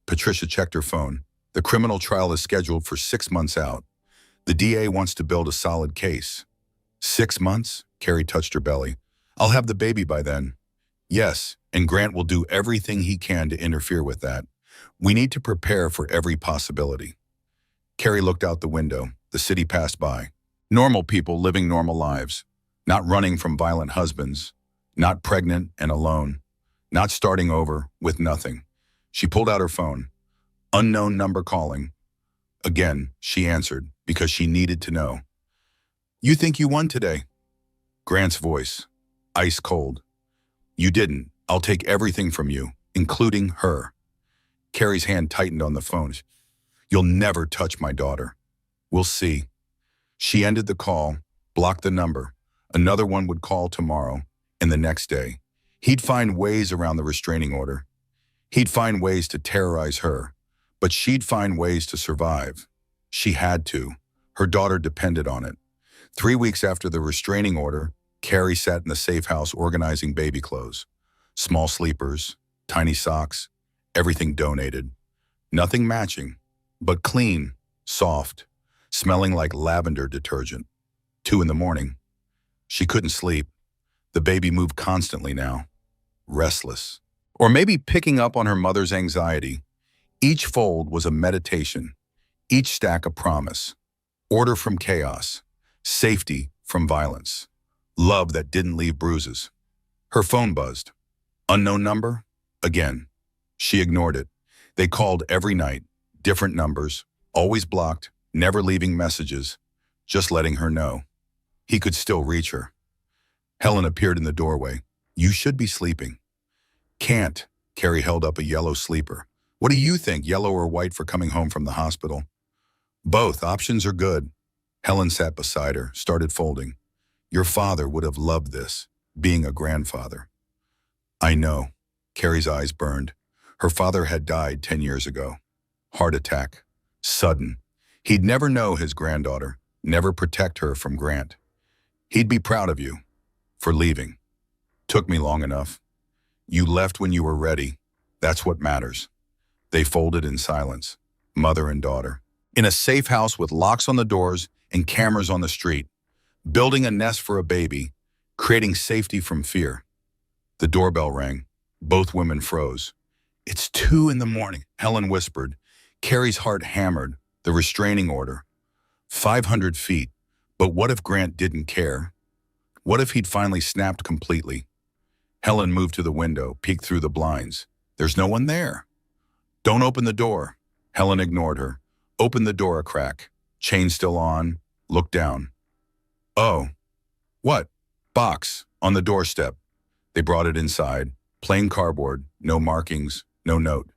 Patricia checked her phone. The criminal trial is scheduled for 6 months out. The DA wants to build a solid case. 6 months? Carrie touched her belly. I'll have the baby by then. Yes, and Grant will do everything he can to interfere with that. We need to prepare for every possibility. Carrie looked out the window. The city passed by. Normal people living normal lives. Not running from violent husbands. Not pregnant and alone. Not starting over with nothing. She pulled out her phone. Unknown number calling. Again, she answered because she needed to know. You think you won today? Grant's voice, ice cold. You didn't. I'll take everything from you, including her. Carrie's hand tightened on the phone. You'll never touch my daughter. We'll see. She ended the call, blocked the number. Another one would call tomorrow, and the next day. He'd find ways around the restraining order. He'd find ways to terrorize her, but she'd find ways to survive. She had to. Her daughter depended on it. 3 weeks after the restraining order, Carrie sat in the safe house organizing baby clothes. Small sleepers, tiny socks, everything donated. Nothing matching, but clean, soft, smelling like lavender detergent. 2 in the morning. She couldn't sleep. The baby moved constantly now, restless. Or maybe picking up on her mother's anxiety. Each fold was a meditation, each stack a promise. Order from chaos, safety from violence, love that didn't leave bruises. Her phone buzzed. Unknown number? Again. She ignored it. They called every night, different numbers, always blocked, never leaving messages, just letting her know. He could still reach her. Helen appeared in the doorway. You should be sleeping. Can't. Carrie held up a yellow sleeper. What do you think, yellow or white, for coming home from the hospital? Both options are good. Helen sat beside her, started folding. Your father would have loved this, being a grandfather. I know. Carrie's eyes burned. Her father had died 10 years ago. Heart attack. Sudden. He'd never know his granddaughter, never protect her from Grant. He'd be proud of you for leaving. Took me long enough. You left when you were ready. That's what matters. They folded in silence, mother and daughter. In a safe house with locks on the doors and cameras on the street, building a nest for a baby, creating safety from fear. The doorbell rang. Both women froze. "It's 2 a.m, Helen whispered. Carrie's heart hammered. The restraining order. 500 feet. But what if Grant didn't care? What if he'd finally snapped completely? Helen moved to the window, peeked through the blinds. There's no one there. "Don't open the door." Helen ignored her. Opened the door a crack. Chain still on. Looked down. "Oh. What?" "Box. On the doorstep." They brought it inside. Plain cardboard. No markings. No note.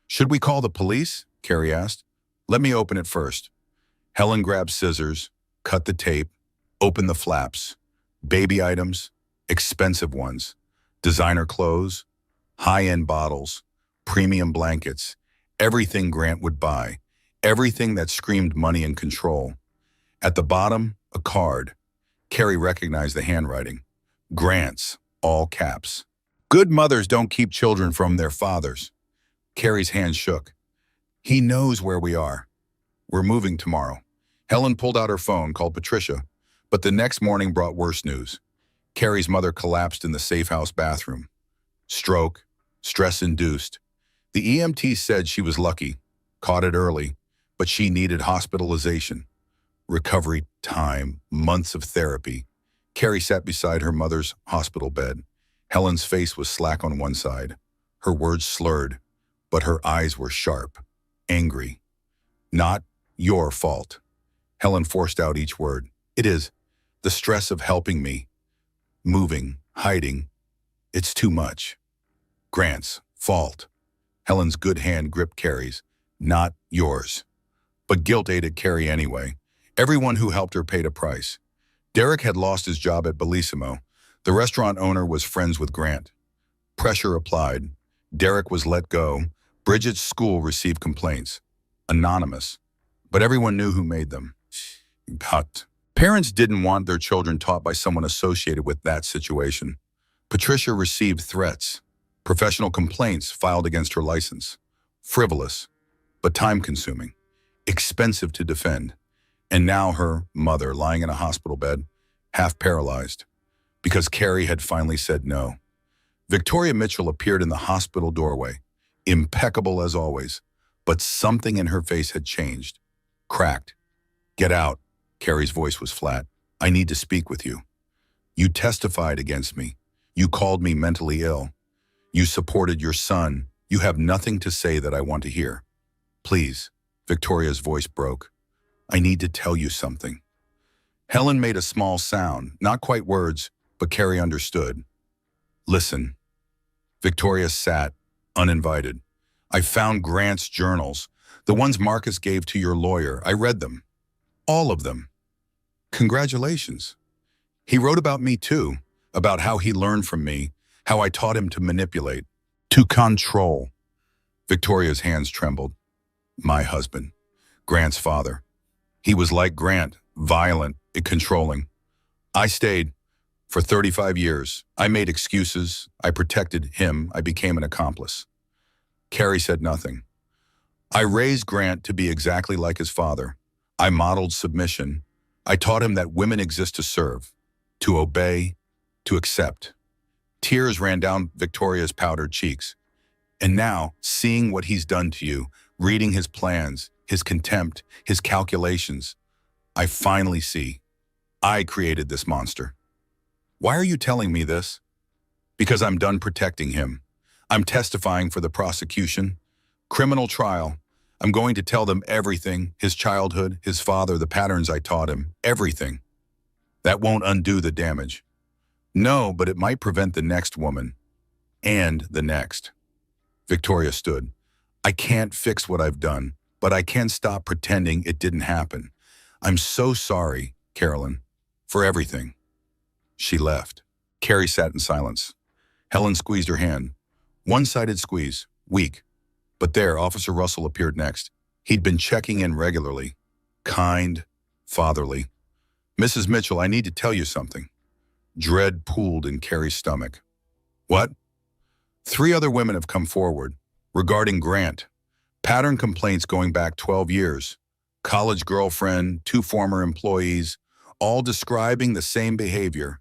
"Should we call the police?" Carrie asked. "Let me open it first." Helen grabbed scissors, cut the tape, opened the flaps. Baby items, expensive ones. Designer clothes, high-end bottles, premium blankets. Everything Grant would buy. Everything that screamed money and control. At the bottom, a card. Carrie recognized the handwriting. Grant's, all caps. "Good mothers don't keep children from their fathers." Carrie's hand shook. "He knows where we are. We're moving tomorrow." Helen pulled out her phone, called Patricia, but the next morning brought worse news. Carrie's mother collapsed in the safe house bathroom. Stroke, stress-induced. The EMT said she was lucky, caught it early, but she needed hospitalization. Recovery time, months of therapy. Carrie sat beside her mother's hospital bed. Helen's face was slack on one side. Her words slurred, but her eyes were sharp, angry. "Not your fault." Helen forced out each word. "It is. The stress of helping me. Moving, hiding. It's too much." "Grant's fault." Helen's good hand gripped Carrie's. "Not yours." But guilt ate at Carrie anyway. Everyone who helped her paid a price. Derek had lost his job at Bellissimo. The restaurant owner was friends with Grant. Pressure applied. Derek was let go. Bridget's school received complaints. Anonymous. But everyone knew who made them. But parents didn't want their children taught by someone associated with that situation. Patricia received threats. Professional complaints filed against her license. Frivolous, but time-consuming. Expensive to defend. And now her mother lying in a hospital bed, half paralyzed, because Carrie had finally said no. Victoria Mitchell appeared in the hospital doorway, impeccable as always, but something in her face had changed. Cracked. "Get out." Carrie's voice was flat. "I need to speak with you. You testified against me. You called me mentally ill. You supported your son. You have nothing to say that I want to hear. Please." Victoria's voice broke. "I need to tell you something." Helen made a small sound, not quite words, but Carrie understood. "Listen." Victoria sat, uninvited. "I found Grant's journals, the ones Marcus gave to your lawyer. I read them. All of them. Congratulations. He wrote about me too, about how he learned from me, how I taught him to manipulate, to control." Victoria's hands trembled. "My husband, Grant's father. He was like Grant, violent and controlling. I stayed for 35 years. I made excuses. I protected him. I became an accomplice." Carrie said nothing. "I raised Grant to be exactly like his father. I modeled submission. I taught him that women exist to serve, to obey, to accept." Tears ran down Victoria's powdered cheeks. "And now, seeing what he's done to you, reading his plans, his contempt, his calculations, I finally see. I created this monster. Why are you telling me this?" "Because I'm done protecting him. I'm testifying for the prosecution. Criminal trial. I'm going to tell them everything, his childhood, his father, the patterns I taught him, everything. That won't undo the damage. No, but it might prevent the next woman. And the next." Victoria stood. "I can't fix what I've done, but I can stop pretending it didn't happen. I'm so sorry, Carolyn, for everything." She left. Carrie sat in silence. Helen squeezed her hand. One-sided squeeze, weak. But there, Officer Russell appeared next. He'd been checking in regularly. Kind, fatherly. Mrs. Mitchell, I need to tell you something. Dread pooled in Carrie's stomach. What? 3 other women have come forward regarding Grant. Pattern complaints going back 12 years. College girlfriend, 2 former employees, all describing the same behavior.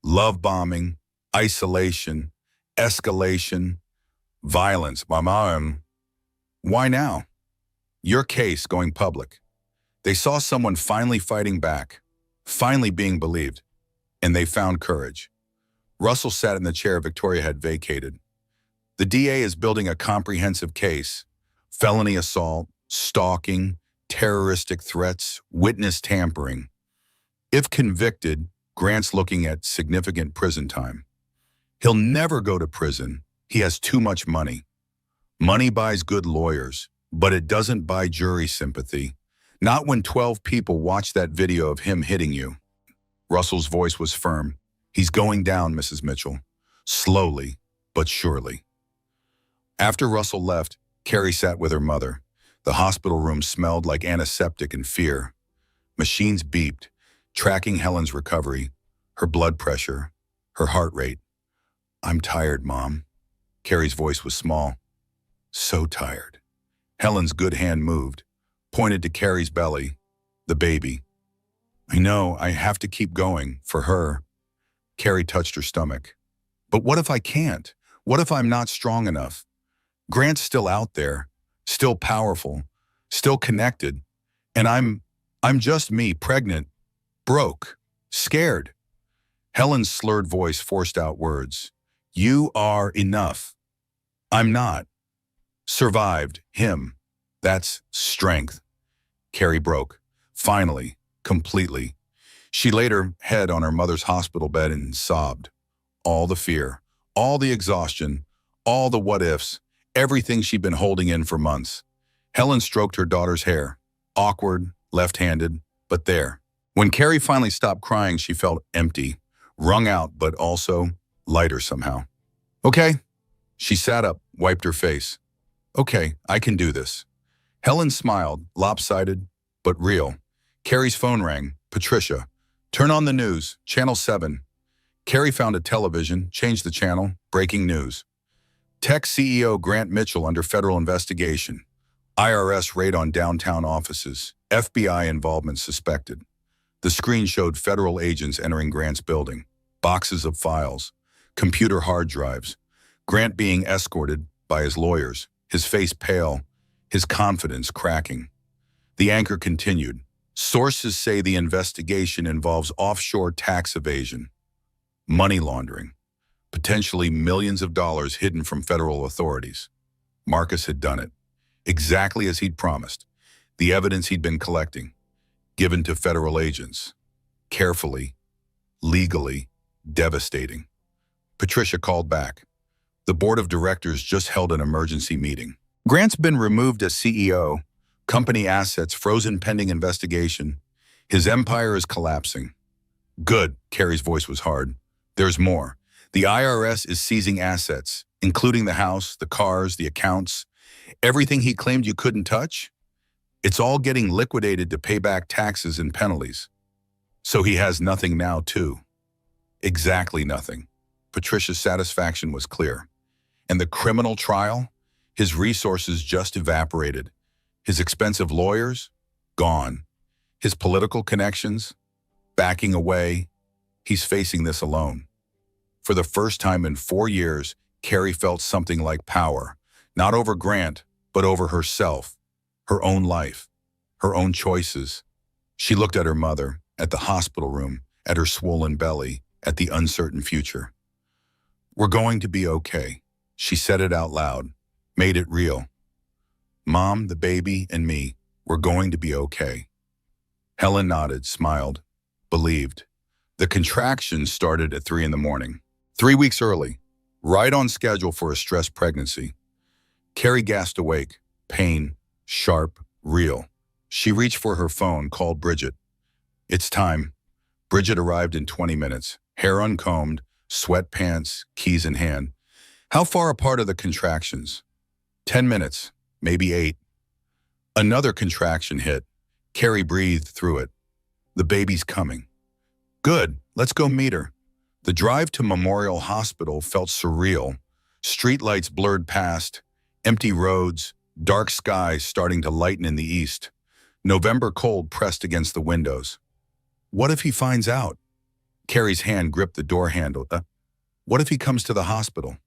Love bombing, isolation, escalation, violence. Mama, why now? Your case going public. They saw someone finally fighting back, finally being believed, and they found courage. Russell sat in the chair Victoria had vacated. The DA is building a comprehensive case. Felony assault, stalking, terroristic threats, witness tampering. If convicted, Grant's looking at significant prison time. He'll never go to prison. He has too much money. Money buys good lawyers, but it doesn't buy jury sympathy. Not when 12 people watch that video of him hitting you. Russell's voice was firm. He's going down, Mrs. Mitchell. Slowly, but surely. After Russell left, Carrie sat with her mother. The hospital room smelled like antiseptic and fear. Machines beeped, tracking Helen's recovery, her blood pressure, her heart rate. I'm tired, Mom. Carrie's voice was small. So tired. Helen's good hand moved, pointed to Carrie's belly, the baby. I know, I have to keep going, for her. Carrie touched her stomach. But what if I can't? What if I'm not strong enough? Grant's still out there, still powerful, still connected, and I'm just me, pregnant, broke, scared. Helen's slurred voice forced out words. You are enough. I'm not. Survived, him. That's strength. Carrie broke, finally, completely. She laid her head on her mother's hospital bed and sobbed. All the fear, all the exhaustion, all the what-ifs, everything she'd been holding in for months. Helen stroked her daughter's hair, awkward, left-handed, but there. When Carrie finally stopped crying, she felt empty, wrung out, but also lighter somehow. Okay. She sat up, wiped her face. Okay, I can do this. Helen smiled, lopsided, but real. Carrie's phone rang. Patricia. Turn on the news, Channel 7. Carrie found a television, changed the channel, breaking news. Tech CEO Grant Mitchell under federal investigation. IRS raid on downtown offices. FBI involvement suspected. The screen showed federal agents entering Grant's building. Boxes of files. Computer hard drives. Grant being escorted by his lawyers, his face pale, his confidence cracking. The anchor continued. Sources say the investigation involves offshore tax evasion, money laundering, potentially millions of dollars hidden from federal authorities. Marcus had done it, exactly as he'd promised. The evidence he'd been collecting, given to federal agents. Carefully, legally, devastating. Patricia called back. The board of directors just held an emergency meeting. Grant's been removed as CEO, company assets frozen pending investigation. His empire is collapsing. Good, Carrie's voice was hard. There's more. The IRS is seizing assets, including the house, the cars, the accounts. Everything he claimed you couldn't touch? It's all getting liquidated to pay back taxes and penalties. So he has nothing now, too. Exactly nothing. Patricia's satisfaction was clear. And the criminal trial? His resources just evaporated. His expensive lawyers? Gone. His political connections? Backing away. He's facing this alone. For the first time in 4 years, Carrie felt something like power. Not over Grant, but over herself. Her own life. Her own choices. She looked at her mother, at the hospital room, at her swollen belly, at the uncertain future. We're going to be okay. She said it out loud, made it real. Mom, the baby, and me, we're going to be okay. Helen nodded, smiled, believed. The contractions started at 3 in the morning. 3 weeks early, right on schedule for a stressed pregnancy. Carrie gasped awake, pain, sharp, real. She reached for her phone, called Bridget. It's time. Bridget arrived in 20 minutes, hair uncombed, sweatpants, keys in hand. How far apart are the contractions? 10 minutes, maybe 8. Another contraction hit. Carrie breathed through it. The baby's coming. Good, let's go meet her. The drive to Memorial Hospital felt surreal. Streetlights blurred past, empty roads, dark skies starting to lighten in the east. November cold pressed against the windows. What if he finds out? Carrie's hand gripped the door handle. What if he comes to the hospital?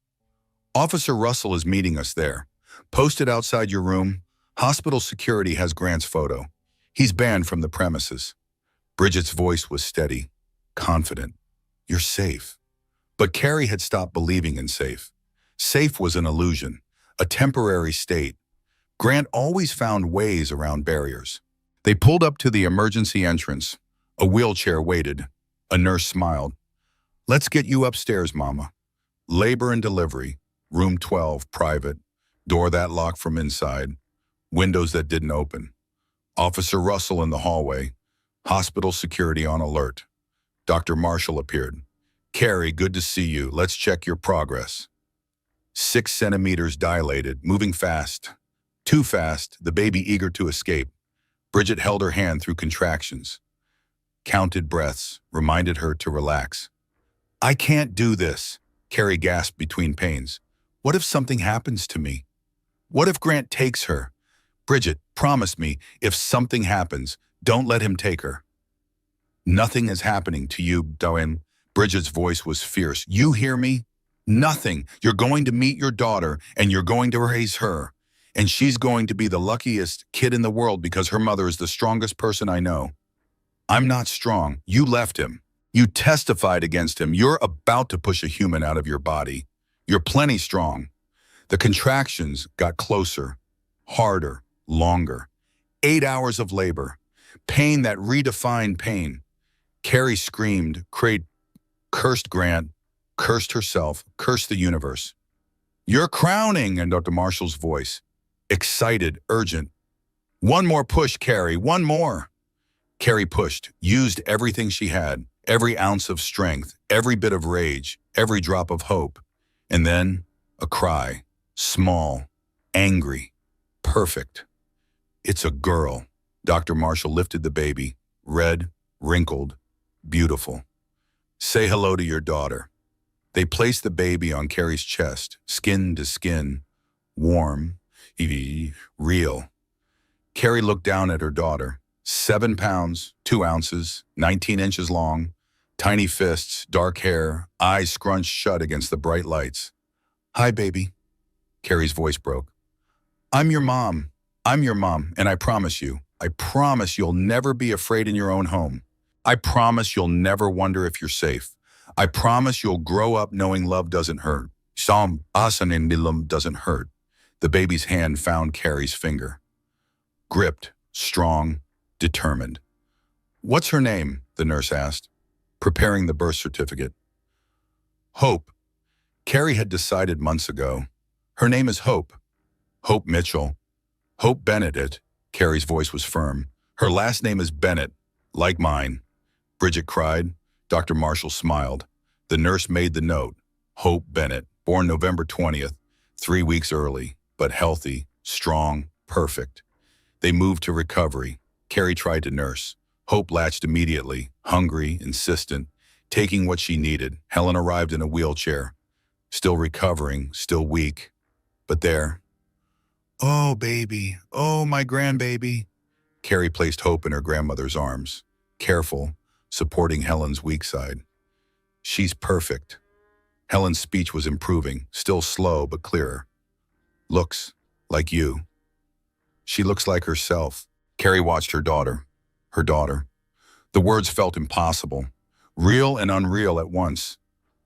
Officer Russell is meeting us there. Posted outside your room, hospital security has Grant's photo. He's banned from the premises. Bridget's voice was steady, confident. You're safe. But Carrie had stopped believing in safe. Safe was an illusion, a temporary state. Grant always found ways around barriers. They pulled up to the emergency entrance. A wheelchair waited. A nurse smiled. Let's get you upstairs, Mama. Labor and delivery. Room 12, private. Door that locked from inside. Windows that didn't open. Officer Russell in the hallway. Hospital security on alert. Dr. Marshall appeared. Carrie, good to see you. Let's check your progress. 6 centimeters dilated, moving fast. Too fast, the baby eager to escape. Bridget held her hand through contractions. Counted breaths, reminded her to relax. I can't do this, Carrie gasped between pains. What if something happens to me? What if Grant takes her? Bridget, promise me, if something happens, don't let him take her. Nothing is happening to you, Doan. Bridget's voice was fierce. You hear me? Nothing. You're going to meet your daughter, and you're going to raise her. And she's going to be the luckiest kid in the world because her mother is the strongest person I know. I'm not strong. You left him. You testified against him. You're about to push a human out of your body. You're plenty strong. The contractions got closer, harder, longer. 8 hours of labor. Pain that redefined pain. Carrie screamed, cursed Grant, cursed herself, cursed the universe. You're crowning, and Dr. Marshall's voice. Excited, urgent. One more push, Carrie, one more. Carrie pushed, used everything she had, every ounce of strength, every bit of rage, every drop of hope. And then a cry, small, angry, perfect. It's a girl. Dr. Marshall lifted the baby, red, wrinkled, beautiful. Say hello to your daughter. They placed the baby on Carrie's chest, skin to skin, warm, real. Carrie looked down at her daughter. 7 pounds, 2 ounces, 19 inches long, tiny fists, dark hair, eyes scrunched shut against the bright lights. Hi, baby. Carrie's voice broke. I'm your mom, and I promise you'll never be afraid in your own home. I promise you'll never wonder if you're safe. I promise you'll grow up knowing love doesn't hurt. Doesn't hurt. The baby's hand found Carrie's finger. Gripped, strong, determined. What's her name? The nurse asked, preparing the birth certificate. Hope. Carrie had decided months ago. Her name is Hope. Hope Mitchell. Hope Bennett. Carrie's voice was firm. Her last name is Bennett, like mine. Bridget cried. Dr. Marshall smiled. The nurse made the note. Hope Bennett, born November 20th, 3 weeks early, but healthy, strong, perfect. They moved to recovery. Carrie tried to nurse. Hope latched immediately, hungry, insistent, taking what she needed. Helen arrived in a wheelchair, still recovering, still weak. But there. Oh, baby. Oh, my grandbaby. Carrie placed Hope in her grandmother's arms, careful, supporting Helen's weak side. She's perfect. Helen's speech was improving, still slow but clearer. Looks like you. She looks like herself. Carrie watched her daughter. Her daughter. The words felt impossible, real and unreal at once.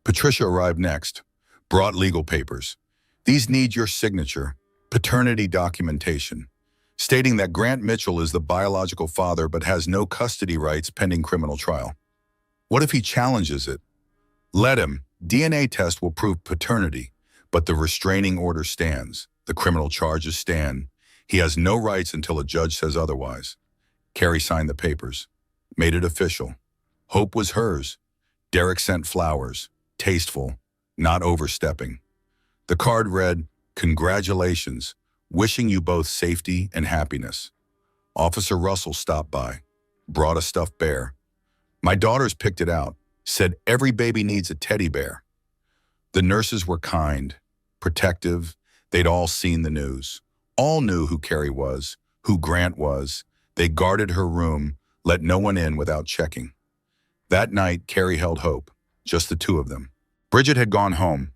Patricia arrived next, brought legal papers. These need your signature, paternity documentation, stating that Grant Mitchell is the biological father but has no custody rights pending criminal trial. What if he challenges it? Let him. DNA test will prove paternity, but the restraining order stands. The criminal charges stand. He has no rights until a judge says otherwise. Carrie signed the papers, made it official. Hope was hers. Derek sent flowers, tasteful, not overstepping. The card read, "Congratulations, wishing you both safety and happiness." Officer Russell stopped by. brought a stuffed bear. My daughters picked it out, said every baby needs a teddy bear. The nurses were kind, protective. They'd all seen the news. All knew who Carrie was, who Grant was. They guarded her room, let no one in without checking. That night, Carrie held Hope, just the two of them. Bridget had gone home.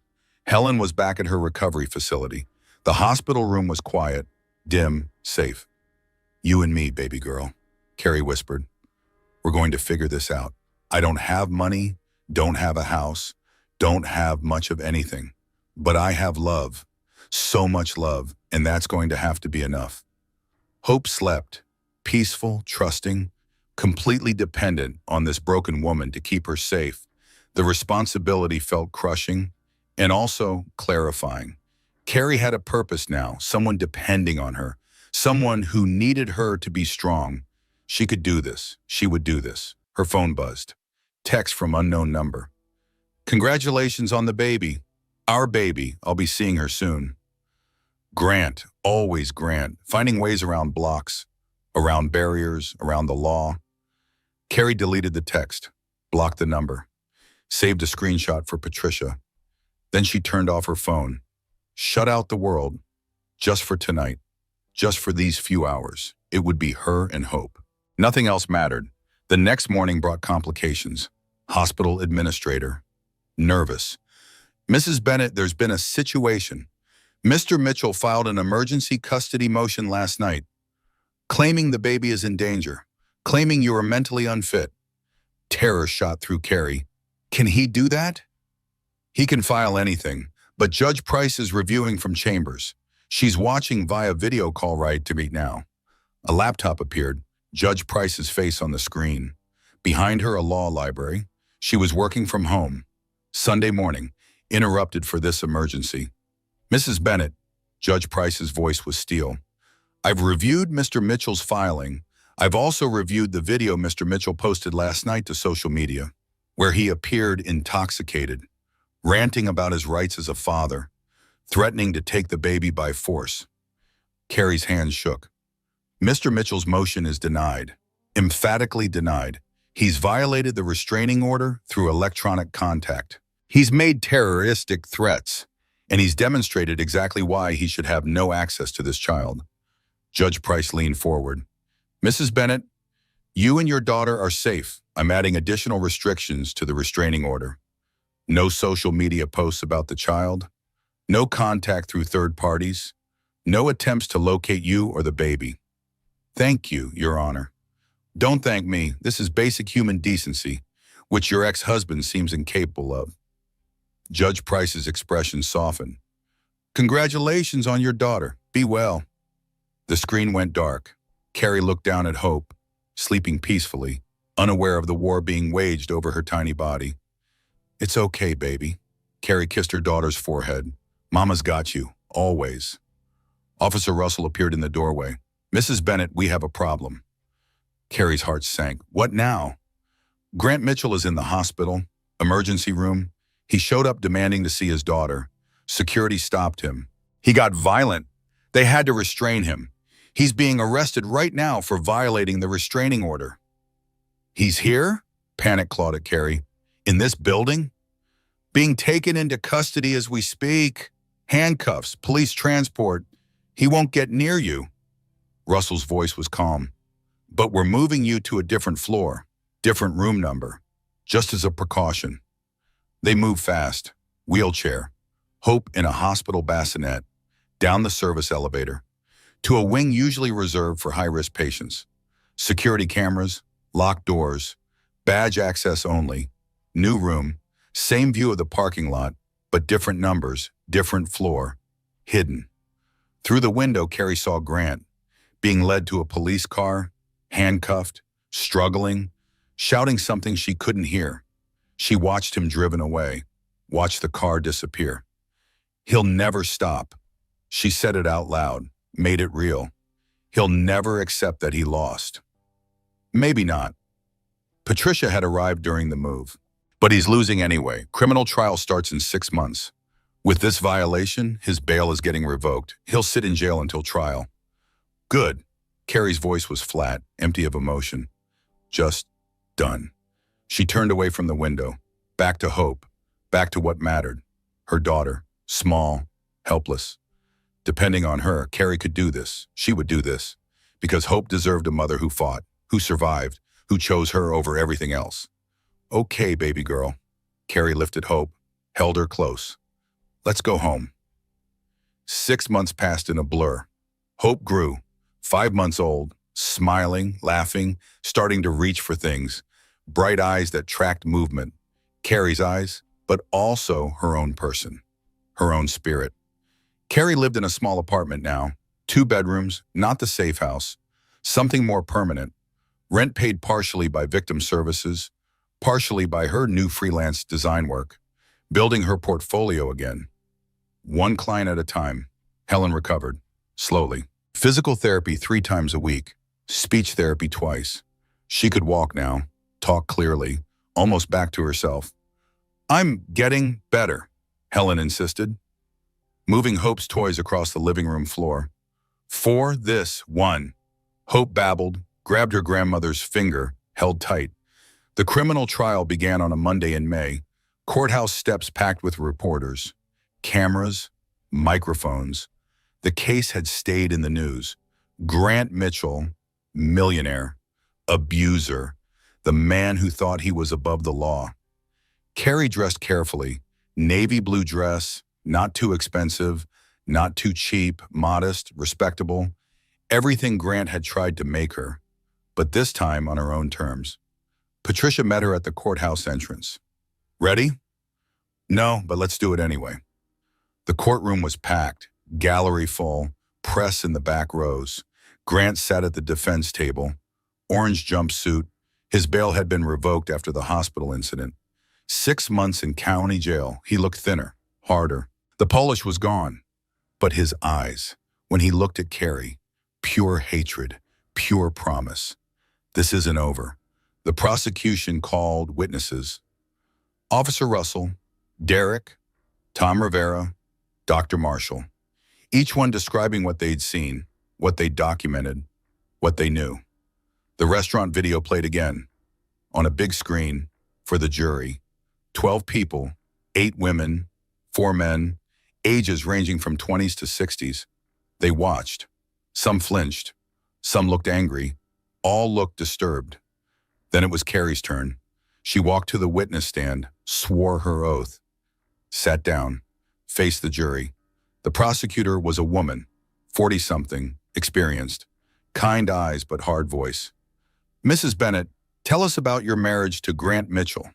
Helen was back at her recovery facility. The hospital room was quiet, dim, safe. "You and me, baby girl," Carrie whispered. "We're going to figure this out. I don't have money, don't have a house, don't have much of anything. But I have love, so much love, and that's going to have to be enough." Hope slept, peaceful, trusting, completely dependent on this broken woman to keep her safe. The responsibility felt crushing and also clarifying. Carrie had a purpose now, someone depending on her, someone who needed her to be strong. She could do this. She would do this. Her phone buzzed. Text from unknown number. "Congratulations on the baby. Our baby. I'll be seeing her soon." Grant, always Grant, finding ways around blocks, around barriers, around the law. Carrie deleted the text, blocked the number, saved a screenshot for Patricia. Then she turned off her phone, shut out the world, just for tonight, just for these few hours. It would be her and Hope. Nothing else mattered. The next morning brought complications. Hospital administrator, nervous. "Mrs. Bennett, there's been a situation. Mr. Mitchell filed an emergency custody motion last night, claiming the baby is in danger, claiming you are mentally unfit." Terror shot through Carrie. Can he do that? He can file anything, but Judge Price is reviewing from chambers. She's watching via video call right to me now. A laptop appeared, Judge Price's face on the screen. Behind her, a law library. She was working from home. Sunday morning, interrupted for this emergency. "Mrs. Bennett," Judge Price's voice was steel. "I've reviewed Mr. Mitchell's filing. I've also reviewed the video Mr. Mitchell posted last night to social media, where he appeared intoxicated, ranting about his rights as a father, threatening to take the baby by force." Carrie's hands shook. "Mr. Mitchell's motion is denied, emphatically denied. He's violated the restraining order through electronic contact. He's made terroristic threats, and he's demonstrated exactly why he should have no access to this child." Judge Price leaned forward. "Mrs. Bennett, you and your daughter are safe. I'm adding additional restrictions to the restraining order. No social media posts about the child, no contact through third parties, no attempts to locate you or the baby." "Thank you, Your Honor." "Don't thank me. This is basic human decency, which your ex-husband seems incapable of." Judge Price's expression softened. "Congratulations on your daughter. Be well." The screen went dark. Carrie looked down at Hope, sleeping peacefully, unaware of the war being waged over her tiny body. "It's okay, baby." Carrie kissed her daughter's forehead. "Mama's got you, always." Officer Russell appeared in the doorway. "Mrs. Bennett, we have a problem." Carrie's heart sank. "What now?" "Grant Mitchell is in the hospital, emergency room. He showed up demanding to see his daughter. Security stopped him. He got violent. They had to restrain him. He's being arrested right now for violating the restraining order." "He's here?" Panic clawed at Carrie. "In this building?" "Being taken into custody as we speak. Handcuffs, police transport. He won't get near you." Russell's voice was calm. "But we're moving you to a different floor, different room number, just as a precaution." They moved fast. Wheelchair. Hope in a hospital bassinet. Down the service elevator. To a wing usually reserved for high-risk patients. Security cameras, locked doors, badge access only. New room. Same view of the parking lot, but different numbers, different floor. Hidden. Through the window, Carrie saw Grant, being led to a police car, handcuffed, struggling, shouting something she couldn't hear. She watched him driven away, watched the car disappear. "He'll never stop." She said it out loud, made it real. "He'll never accept that he lost." Maybe not. Patricia had arrived during the move. But he's losing anyway. Criminal trial starts in 6 months. With this violation, his bail is getting revoked. He'll sit in jail until trial. "Good." Carrie's voice was flat, empty of emotion. Just done. She turned away from the window, back to hope, back to what mattered. Her daughter, small, helpless. Depending on her, Carrie could do this. She would do this. Because Hope deserved a mother who fought, who survived, who chose her over everything else. Okay, baby girl. Carrie lifted Hope, held her close. Let's go home. 6 months passed in a blur. Hope grew, 5 months old, smiling, laughing, starting to reach for things. Bright eyes that tracked movement. Carrie's eyes, but also her own person, her own spirit. Carrie lived in a small apartment now, 2 bedrooms, not the safe house, something more permanent. Rent paid partially by victim services, partially by her new freelance design work, building her portfolio again. One client at a time, Helen recovered, slowly. Physical therapy 3 times a week, speech therapy twice. She could walk now, talk clearly, almost back to herself. I'm getting better, Helen insisted, moving Hope's toys across the living room floor. For this one, Hope babbled, grabbed her grandmother's finger, held tight. The criminal trial began on a Monday in May, courthouse steps packed with reporters, cameras, microphones. The case had stayed in the news. Grant Mitchell, millionaire, abuser, the man who thought he was above the law. Carrie dressed carefully, navy blue dress, not too expensive, not too cheap, modest, respectable. Everything Grant had tried to make her, but this time on her own terms. Patricia met her at the courthouse entrance. Ready? No, but let's do it anyway. The courtroom was packed, gallery full, press in the back rows. Grant sat at the defense table, orange jumpsuit. His bail had been revoked after the hospital incident. 6 months in county jail. He looked thinner, harder. The polish was gone. But his eyes, when he looked at Carrie, pure hatred, pure promise. This isn't over. The prosecution called witnesses. Officer Russell, Derek, Tom Rivera, Dr. Marshall. Each one describing what they'd seen, what they'd documented, what they knew. The restaurant video played again, on a big screen, for the jury. 12 people, 8 women, 4 men, ages ranging from 20s to 60s. They watched. Some flinched. Some looked angry. All looked disturbed. Then it was Carrie's turn. She walked to the witness stand, swore her oath, sat down, faced the jury. The prosecutor was a woman, 40-something, experienced, kind eyes but hard voice. Mrs. Bennett, tell us about your marriage to Grant Mitchell.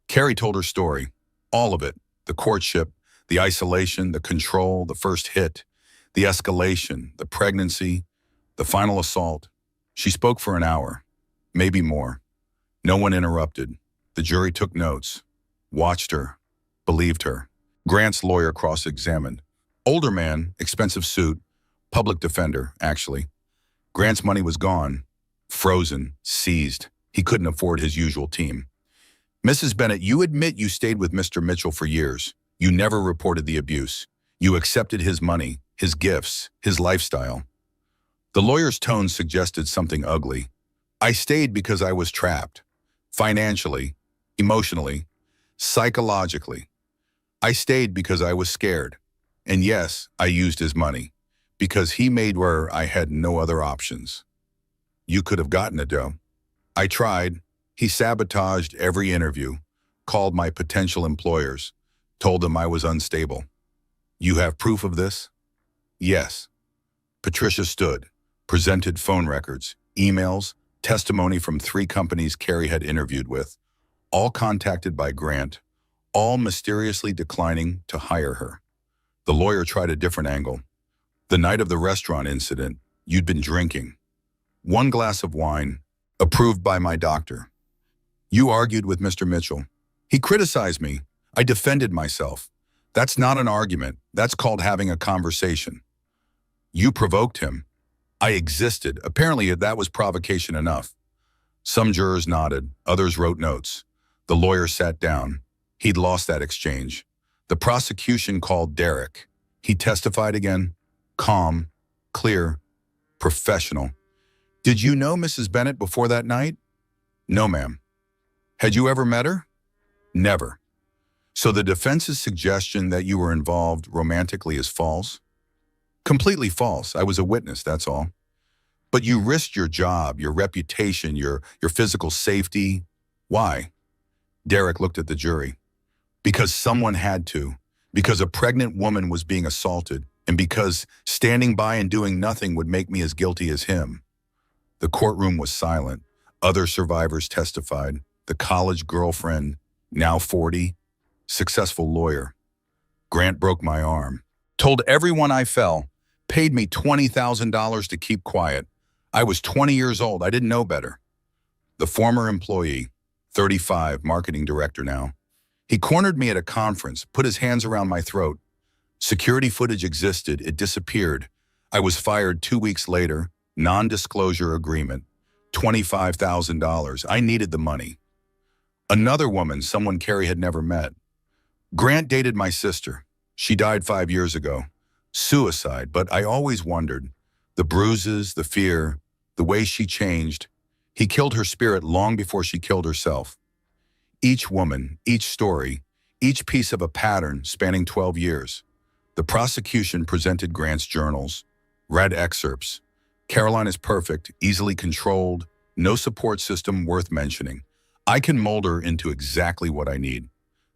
Carrie told her story, all of it, the courtship, the isolation, the control, the first hit, the escalation, the pregnancy, the final assault. She spoke for an hour, maybe more. No one interrupted. The jury took notes, watched her, believed her. Grant's lawyer cross-examined. Older man, expensive suit, public defender, actually. Grant's money was gone, frozen, seized. He couldn't afford his usual team. Mrs. Bennett, you admit you stayed with Mr. Mitchell for years. You never reported the abuse. You accepted his money, his gifts, his lifestyle. The lawyer's tone suggested something ugly. I stayed because I was trapped. Financially, emotionally, psychologically. I stayed because I was scared. And yes, I used his money. Because he made where I had no other options. You could have gotten it, though. I tried. He sabotaged every interview, called my potential employers, told them I was unstable. You have proof of this? Yes. Patricia stood, presented phone records, emails, testimony from 3 companies Carrie had interviewed with, all contacted by Grant, all mysteriously declining to hire her. The lawyer tried a different angle. The night of the restaurant incident, you'd been drinking. 1 glass of wine, approved by my doctor. You argued with Mr. Mitchell. He criticized me. I defended myself. That's not an argument. That's called having a conversation. You provoked him. I existed. Apparently that was provocation enough. Some jurors nodded. Others wrote notes. The lawyer sat down. He'd lost that exchange. The prosecution called Derek. He testified again. Calm, clear, professional. Did you know Mrs. Bennett before that night? No, ma'am. Had you ever met her? Never. So the defense's suggestion that you were involved romantically is false? Completely false. I was a witness, that's all. But you risked your job, your reputation, your physical safety. Why? Derek looked at the jury. Because someone had to. Because a pregnant woman was being assaulted. And because standing by and doing nothing would make me as guilty as him. The courtroom was silent. Other survivors testified. The college girlfriend, now 40, successful lawyer. Grant broke my arm. Told everyone I fell. Paid me $20,000 to keep quiet. I was 20 years old. I didn't know better. The former employee, 35, marketing director now. He cornered me at a conference, put his hands around my throat. Security footage existed. It disappeared. I was fired 2 weeks later. Non-disclosure agreement. $25,000. I needed the money. Another woman, someone Carrie had never met. Grant dated my sister. She died 5 years ago. Suicide, but I always wondered. The bruises, the fear, the way she changed. He killed her spirit long before she killed herself. Each woman, each story, each piece of a pattern spanning 12 years. The prosecution presented Grant's journals, read excerpts. Caroline is perfect, easily controlled, no support system worth mentioning. I can mold her into exactly what I need.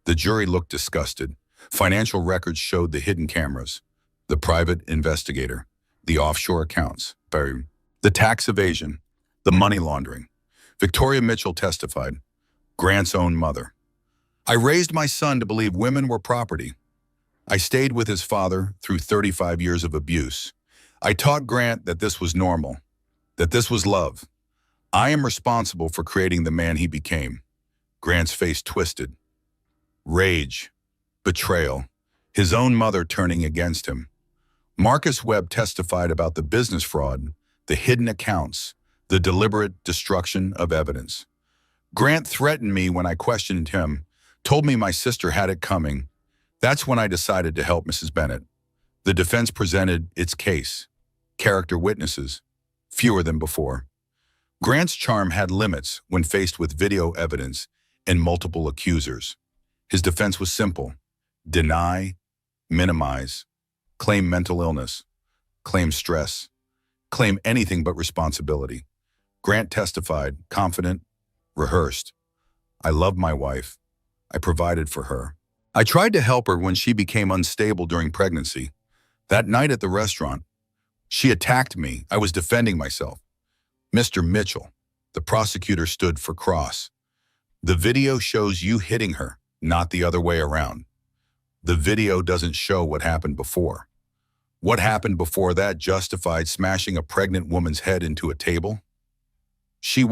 The jury looked disgusted. Financial records showed the hidden cameras, the private investigator, the offshore accounts, the tax evasion, the money laundering. Victoria Mitchell testified, Grant's own mother. I raised my son to believe women were property. I stayed with his father through 35 years of abuse. I taught Grant that this was normal, that this was love. I am responsible for creating the man he became. Grant's face twisted. Rage, betrayal, his own mother turning against him. Marcus Webb testified about the business fraud, the hidden accounts, the deliberate destruction of evidence. Grant threatened me when I questioned him, told me my sister had it coming. That's when I decided to help Mrs. Bennett. The defense presented its case. Character witnesses, fewer than before. Grant's charm had limits when faced with video evidence and multiple accusers. His defense was simple. Deny, minimize, claim mental illness, claim stress, claim anything but responsibility. Grant testified, confident, rehearsed. I loved my wife. I provided for her. I tried to help her when she became unstable during pregnancy. That night at the restaurant, she attacked me. I was defending myself. Mr. Mitchell, the prosecutor, stood for cross. The video shows you hitting her, not the other way around. The video doesn't show what happened before. What happened before that justified smashing a pregnant woman's head into a table? She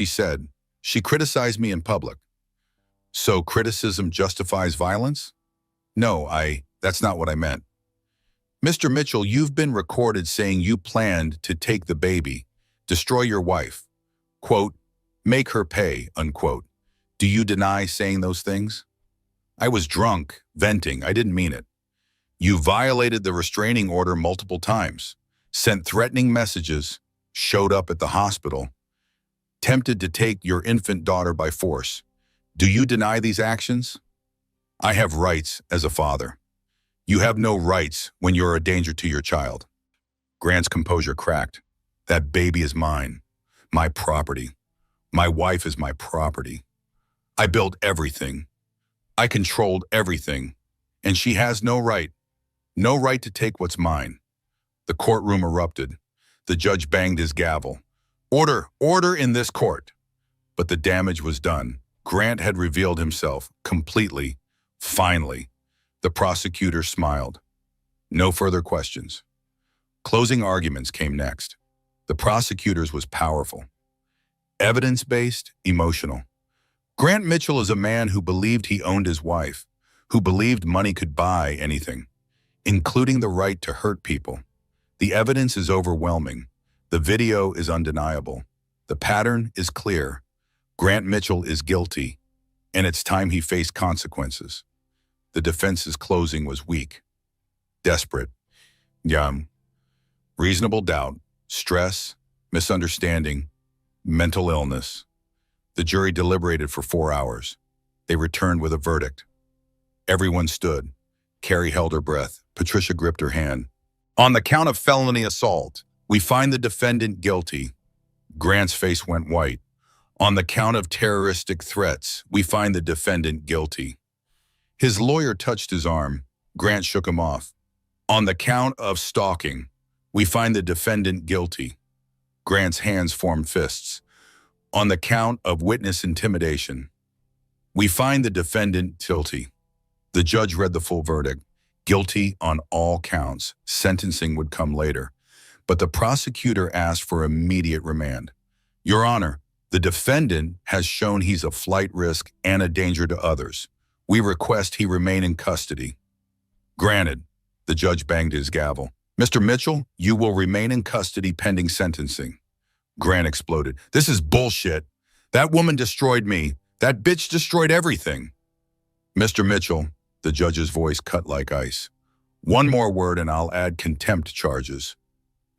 said, she criticized me in public. So criticism justifies violence? No, that's not what I meant. Mr. Mitchell, you've been recorded saying you planned to take the baby, destroy your wife, quote, make her pay, unquote. Do you deny saying those things? I was drunk, venting, I didn't mean it. You violated the restraining order multiple times, sent threatening messages, showed up at the hospital, tempted to take your infant daughter by force. Do you deny these actions? I have rights as a father. You have no rights when you're a danger to your child. Grant's composure cracked. That baby is mine, my property. My wife is my property. I built everything. I controlled everything. And she has no right to take what's mine. The courtroom erupted. The judge banged his gavel. Order in this court. But the damage was done. Grant had revealed himself completely, finally. The prosecutor smiled. No further questions. Closing arguments came next. The prosecutor's was powerful. Evidence-based, emotional. Grant Mitchell is a man who believed he owned his wife, who believed money could buy anything, including the right to hurt people. The evidence is overwhelming. The video is undeniable. The pattern is clear. Grant Mitchell is guilty, and it's time he faced consequences. The defense's closing was weak, desperate, reasonable doubt, stress, misunderstanding, mental illness. The jury deliberated for 4 hours. They returned with a verdict. Everyone stood. Carrie held her breath. Patricia gripped her hand. On the count of felony assault, we find the defendant guilty. Grant's face went white. On the count of terroristic threats, we find the defendant guilty. His lawyer touched his arm. Grant shook him off. On the count of stalking, we find the defendant guilty. Grant's hands formed fists. On the count of witness intimidation, we find the defendant guilty. The judge read the full verdict. Guilty on all counts. Sentencing would come later. But the prosecutor asked for immediate remand. Your Honor, the defendant has shown he's a flight risk and a danger to others. We request he remain in custody. Granted, the judge banged his gavel. Mr. Mitchell, you will remain in custody pending sentencing. Grant exploded. This is bullshit. That woman destroyed me. That bitch destroyed everything. Mr. Mitchell, the judge's voice cut like ice. One more word and I'll add contempt charges.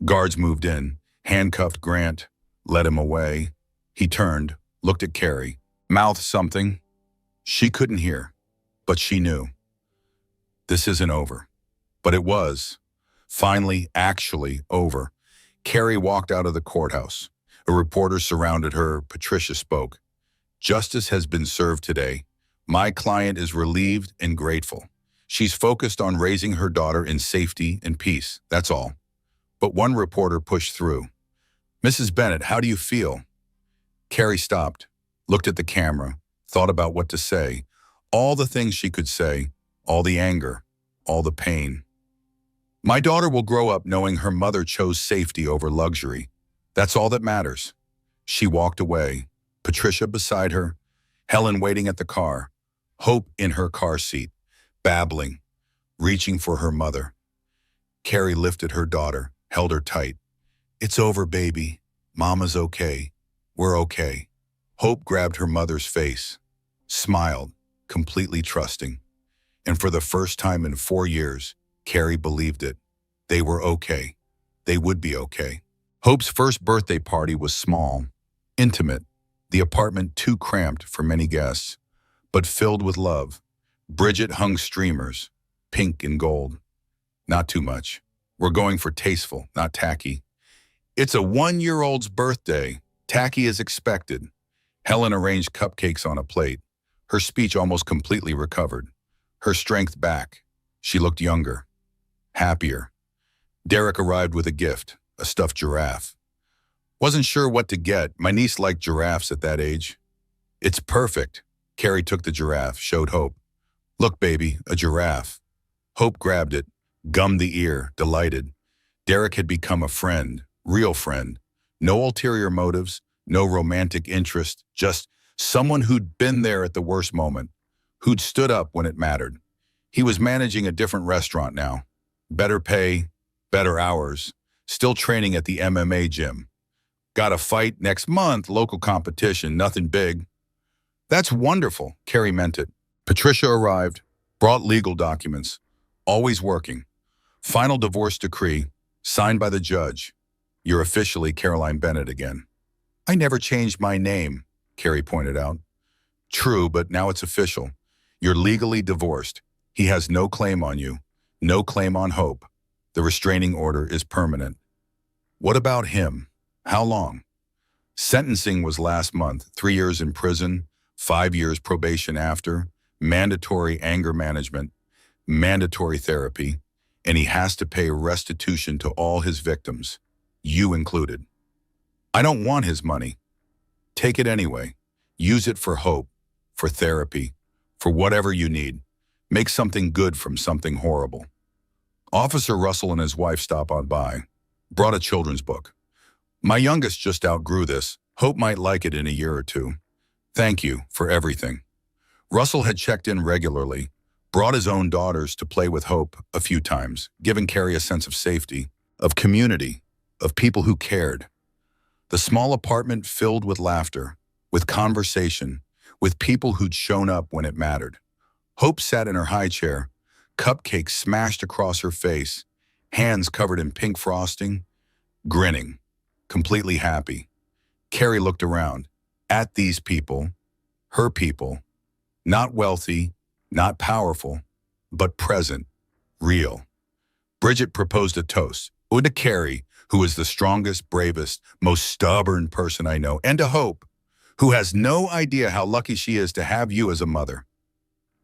Guards moved in, handcuffed Grant, led him away. He turned, looked at Carrie, mouthed something. She couldn't hear, but she knew. This isn't over. But it was. Finally, actually over. Carrie walked out of the courthouse. A reporter surrounded her. Patricia spoke. Justice has been served today. My client is relieved and grateful. She's focused on raising her daughter in safety and peace. That's all. But one reporter pushed through. Mrs. Bennett, how do you feel? Carrie stopped, looked at the camera, thought about what to say. All the things she could say, all the anger, all the pain. My daughter will grow up knowing her mother chose safety over luxury. That's all that matters. She walked away, Patricia beside her, Helen waiting at the car, Hope in her car seat, babbling, reaching for her mother. Carrie lifted her daughter, held her tight. It's over, baby. Mama's okay. We're okay. Hope grabbed her mother's face, smiled, completely trusting. And for the first time in 4 years, Carrie believed it. They were okay. They would be okay. Hope's first birthday party was small, intimate, the apartment too cramped for many guests, but filled with love. Bridget hung streamers, pink and gold. Not too much. We're going for tasteful, not tacky. It's a 1-year-old's birthday. Tacky as expected. Helen arranged cupcakes on a plate. Her speech almost completely recovered. Her strength back. She looked younger, happier. Derek arrived with a gift, a stuffed giraffe. Wasn't sure what to get. My niece liked giraffes at that age. It's perfect. Carrie took the giraffe, showed Hope. Look, baby, a giraffe. Hope grabbed it, gummed the ear, delighted. Derek had become a friend, real friend. No ulterior motives, no romantic interest, just someone who'd been there at the worst moment, who'd stood up when it mattered. He was managing a different restaurant now. Better pay, better hours, still training at the MMA gym. Got a fight next month, local competition, nothing big. That's wonderful, Carrie meant it. Patricia arrived, brought legal documents, always working. Final divorce decree, signed by the judge. You're officially Caroline Bennett again. I never changed my name, Carrie pointed out. True, but now it's official. You're legally divorced. He has no claim on you, no claim on Hope. The restraining order is permanent. What about him? How long? Sentencing was last month, 3 years in prison, 5 years probation after, mandatory anger management, mandatory therapy, and he has to pay restitution to all his victims, you included. I don't want his money. Take it anyway. Use it for hope, for therapy, for whatever you need. Make something good from something horrible. Officer Russell and his wife stopped on by, brought a children's book. My youngest just outgrew this. Hope might like it in a year or two. Thank you for everything. Russell had checked in regularly, brought his own daughters to play with Hope a few times, giving Carrie a sense of safety, of community, of people who cared. The small apartment filled with laughter, with conversation, with people who'd shown up when it mattered. Hope sat in her high chair, cupcakes smashed across her face, hands covered in pink frosting, grinning, completely happy. Carrie looked around. at these people, her people, not wealthy, not powerful, but present, real. Bridget proposed a toast, to Carrie, who is the strongest, bravest, most stubborn person I know, and to Hope, who has no idea how lucky she is to have you as a mother.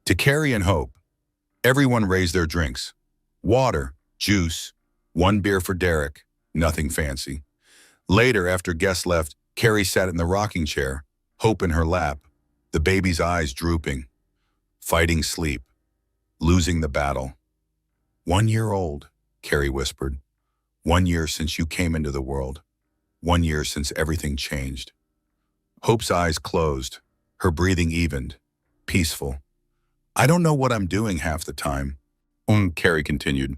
To Carrie and Hope, everyone raised their drinks. Water, juice, one beer for Derek, nothing fancy. Later, after guests left, Carrie sat in the rocking chair, Hope in her lap, the baby's eyes drooping, fighting sleep, losing the battle. 1 year old, Carrie whispered. 1 year since you came into the world. 1 year since everything changed. Hope's eyes closed, her breathing evened, peaceful. I don't know what I'm doing half the time, Carrie continued.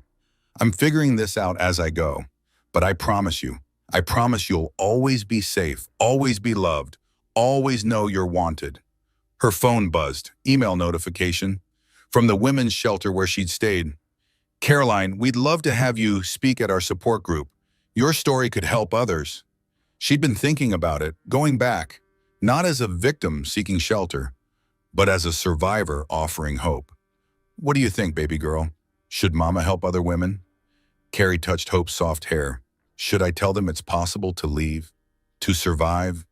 I'm figuring this out as I go, but I promise you'll always be safe, always be loved, always know you're wanted. Her phone buzzed, email notification, from the women's shelter where she'd stayed. Caroline, we'd love to have you speak at our support group. Your story could help others. She'd been thinking about it, going back, not as a victim seeking shelter, but as a survivor offering hope. What do you think, baby girl? Should mama help other women? Carrie touched Hope's soft hair. Should I tell them it's possible to leave, to survive,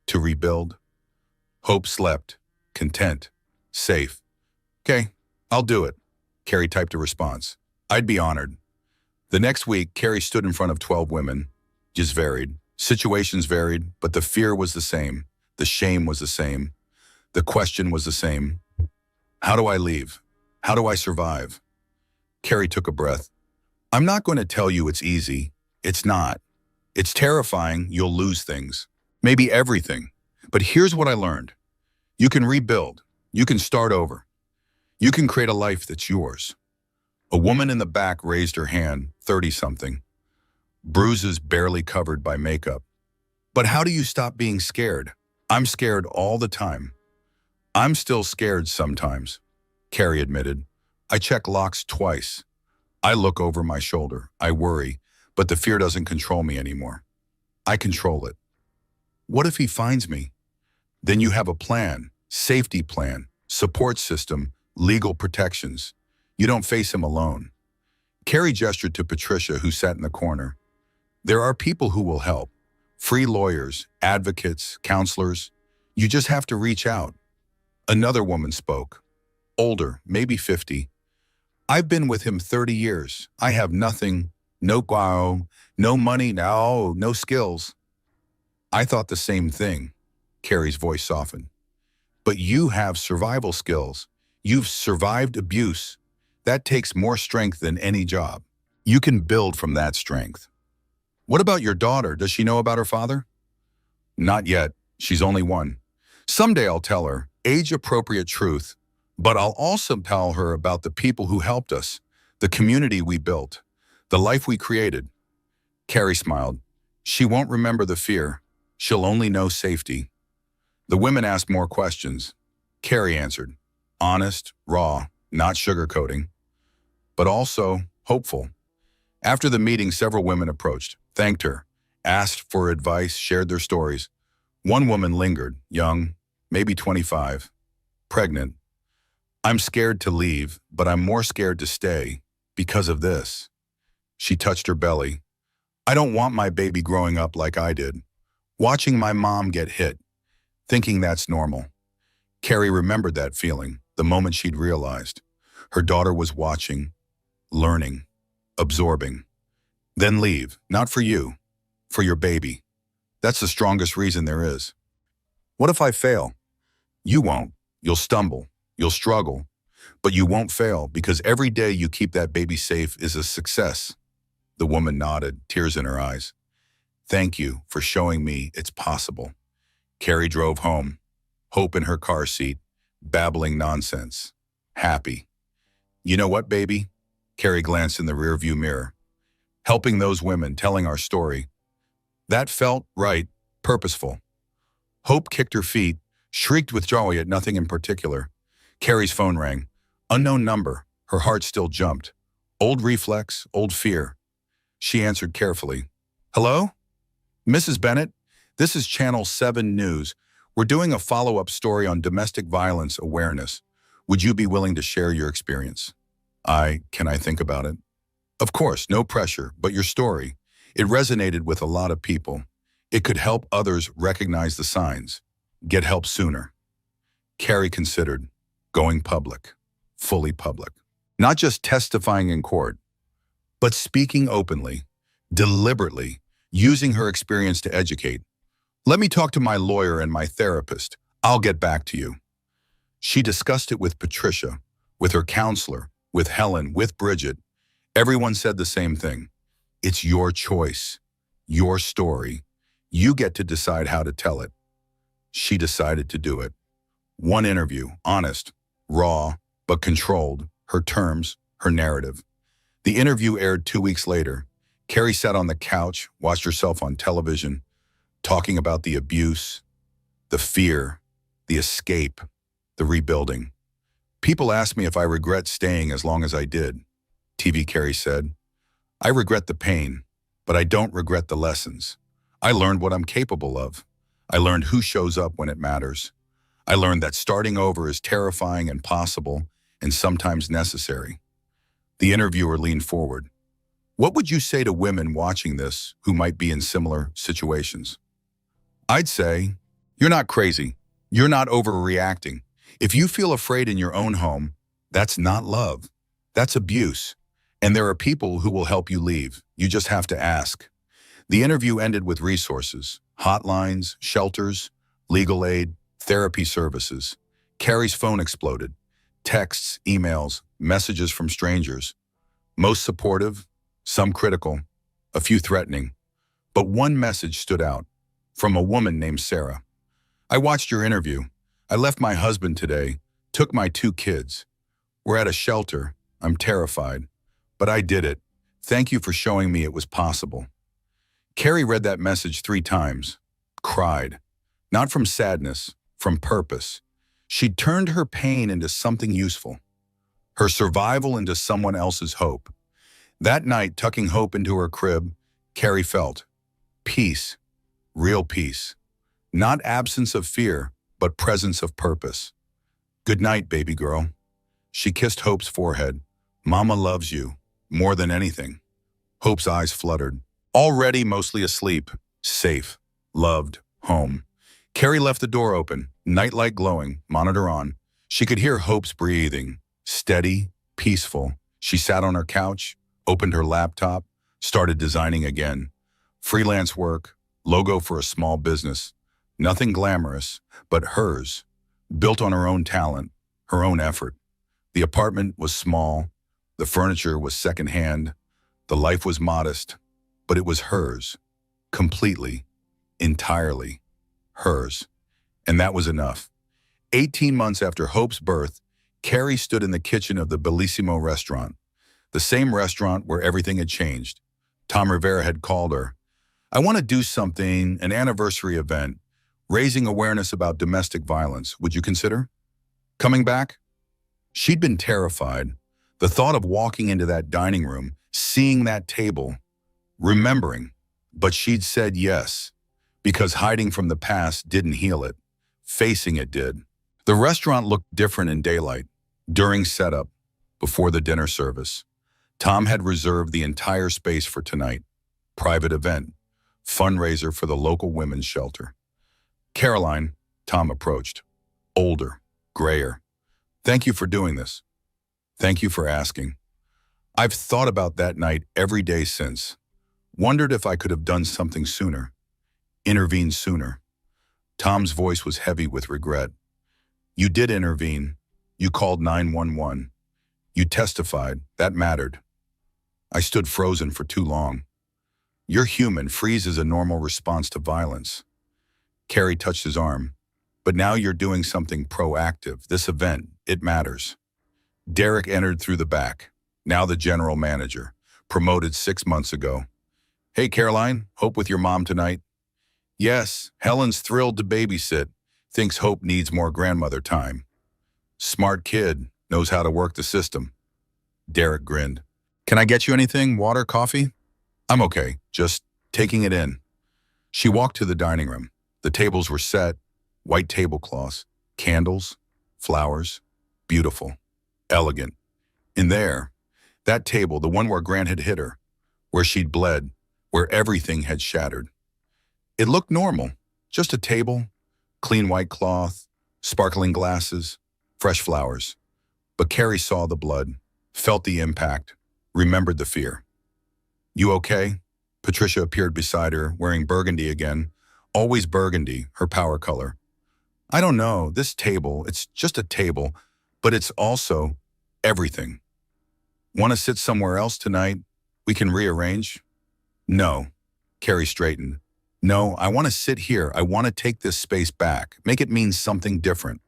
to rebuild? Hope slept, content, safe. Okay, I'll do it. Carrie typed a response. I'd be honored. The next week, Carrie stood in front of 12 women. Just varied. Situations varied, but the fear was the same. The shame was the same. The question was the same. How do I leave? How do I survive? Carrie took a breath. I'm not going to tell you it's easy. It's not. It's terrifying. You'll lose things. Maybe everything. But here's what I learned. You can rebuild. You can start over. You can create a life that's yours. A woman in the back raised her hand, 30-something. Bruises barely covered by makeup. But how do you stop being scared? I'm scared all the time. I'm still scared sometimes, Carrie admitted. I check locks twice. I look over my shoulder. I worry, but the fear doesn't control me anymore. I control it. What if he finds me? Then you have a plan, safety plan, support system, legal protections. You don't face him alone. Carrie gestured to Patricia, who sat in the corner. There are people who will help. Free lawyers, advocates, counselors. You just have to reach out. Another woman spoke. Older, maybe 50. I've been with him 30 years. I have nothing, no guau, no money, no skills. I thought the same thing. Carrie's voice softened. But you have survival skills. You've survived abuse. That takes more strength than any job. You can build from that strength. What about your daughter? Does she know about her father? Not yet. She's only 1. Someday I'll tell her, age-appropriate truth, but I'll also tell her about the people who helped us, the community we built, the life we created. Carrie smiled. She won't remember the fear. She'll only know safety. The women asked more questions. Carrie answered, honest, raw, not sugarcoating, but also hopeful. After the meeting, several women approached, thanked her, asked for advice, shared their stories. One woman lingered, young, maybe 25, pregnant. I'm scared to leave, but I'm more scared to stay because of this. She touched her belly. I don't want my baby growing up like I did, watching my mom get hit, thinking that's normal. Carrie remembered that feeling the moment she'd realized. Her daughter was watching, learning, absorbing. Then leave, not for you, for your baby. That's the strongest reason there is. What if I fail? You won't. You'll stumble. You'll struggle. But you won't fail because every day you keep that baby safe is a success. The woman nodded, tears in her eyes. Thank you for showing me it's possible. Carrie drove home, Hope in her car seat, babbling nonsense. Happy. You know what, baby? Carrie glanced in the rearview mirror. Helping those women, telling our story. That felt right, purposeful. Hope kicked her feet, shrieked with joy at nothing in particular. Carrie's phone rang. Unknown number. Her heart still jumped. Old reflex, old fear. She answered carefully. Hello? Mrs. Bennett, this is Channel 7 News. We're doing a follow-up story on domestic violence awareness. Would you be willing to share your experience? Can I think about it? Of course, no pressure, but your story. It resonated with a lot of people. It could help others recognize the signs. Get help sooner. Carrie considered going public, fully public. Not just testifying in court, but speaking openly, deliberately, using her experience to educate. Let me talk to my lawyer and my therapist. I'll get back to you. She discussed it with Patricia, with her counselor, with Helen, with Bridget. Everyone said the same thing. It's your choice, your story. You get to decide how to tell it. She decided to do it. One interview, honest, raw, but controlled, her terms, her narrative. The interview aired 2 weeks later. Carrie sat on the couch, watched herself on television, talking about the abuse, the fear, the escape, the rebuilding. People ask me if I regret staying as long as I did. TV Carrie said, I regret the pain, but I don't regret the lessons. I learned what I'm capable of. I learned who shows up when it matters. I learned that starting over is terrifying and possible and sometimes necessary. The interviewer leaned forward. What would you say to women watching this who might be in similar situations? I'd say, you're not crazy. You're not overreacting. If you feel afraid in your own home, that's not love. That's abuse. And there are people who will help you leave. You just have to ask. The interview ended with resources, hotlines, shelters, legal aid, therapy services. Carrie's phone exploded. Texts, emails, messages from strangers. Most supportive, some critical, a few threatening. But one message stood out, from a woman named Sarah. I watched your interview. I left my husband today, took my 2 kids. We're at a shelter. I'm terrified. But I did it. Thank you for showing me it was possible. Carrie read that message 3 times, cried. Not from sadness, from purpose. She'd turned her pain into something useful. Her survival into someone else's hope. That night, tucking Hope into her crib, Carrie felt peace, real peace. Not absence of fear, but presence of purpose. Good night, baby girl. She kissed Hope's forehead. Mama loves you, more than anything. Hope's eyes fluttered. Already mostly asleep, safe, loved, home. Carrie left the door open, nightlight glowing, monitor on. She could hear Hope's breathing, steady, peaceful. She sat on her couch, opened her laptop, started designing again. Freelance work, logo for a small business. Nothing glamorous, but hers, built on her own talent, her own effort. The apartment was small, the furniture was secondhand, the life was modest, but it was hers, completely, entirely, hers. And that was enough. 18 months after Hope's birth, Carrie stood in the kitchen of the Bellissimo restaurant, the same restaurant where everything had changed. Tom Rivera had called her. I want to do something, an anniversary event, raising awareness about domestic violence. Would you consider coming back? She'd been terrified. The thought of walking into that dining room, seeing that table, remembering, but she'd said yes, because hiding from the past didn't heal it. Facing it did. The restaurant looked different in daylight, during setup, before the dinner service. Tom had reserved the entire space for tonight. Private event, fundraiser for the local women's shelter. Caroline, Tom approached. Older, grayer. Thank you for doing this. Thank you for asking. I've thought about that night every day since. Wondered if I could have done something sooner. Intervened sooner. Tom's voice was heavy with regret. You did intervene. You called 911. You testified. That mattered. I stood frozen for too long. You're human. Freeze is a normal response to violence. Carrie touched his arm. But now you're doing something proactive. This event, it matters. Derek entered through the back. Now the general manager. Promoted 6 months ago. Hey, Caroline, Hope with your mom tonight? Yes, Helen's thrilled to babysit. Thinks Hope needs more grandmother time. Smart kid, knows how to work the system. Derek grinned. Can I get you anything? Water, coffee? I'm okay, just taking it in. She walked to the dining room. The tables were set, white tablecloths, candles, flowers, beautiful, elegant. In there, that table, the one where Grant had hit her, where she'd bled, where everything had shattered. It looked normal, just a table, clean white cloth, sparkling glasses, fresh flowers. But Carrie saw the blood, felt the impact, remembered the fear. "You okay?" Patricia appeared beside her, wearing burgundy again, always burgundy, her power color. "I don't know, this table, it's just a table, but it's also everything. Want to sit somewhere else tonight? We can rearrange?" "No." Carrie straightened. "No, I want to sit here. I want to take this space back, make it mean something different."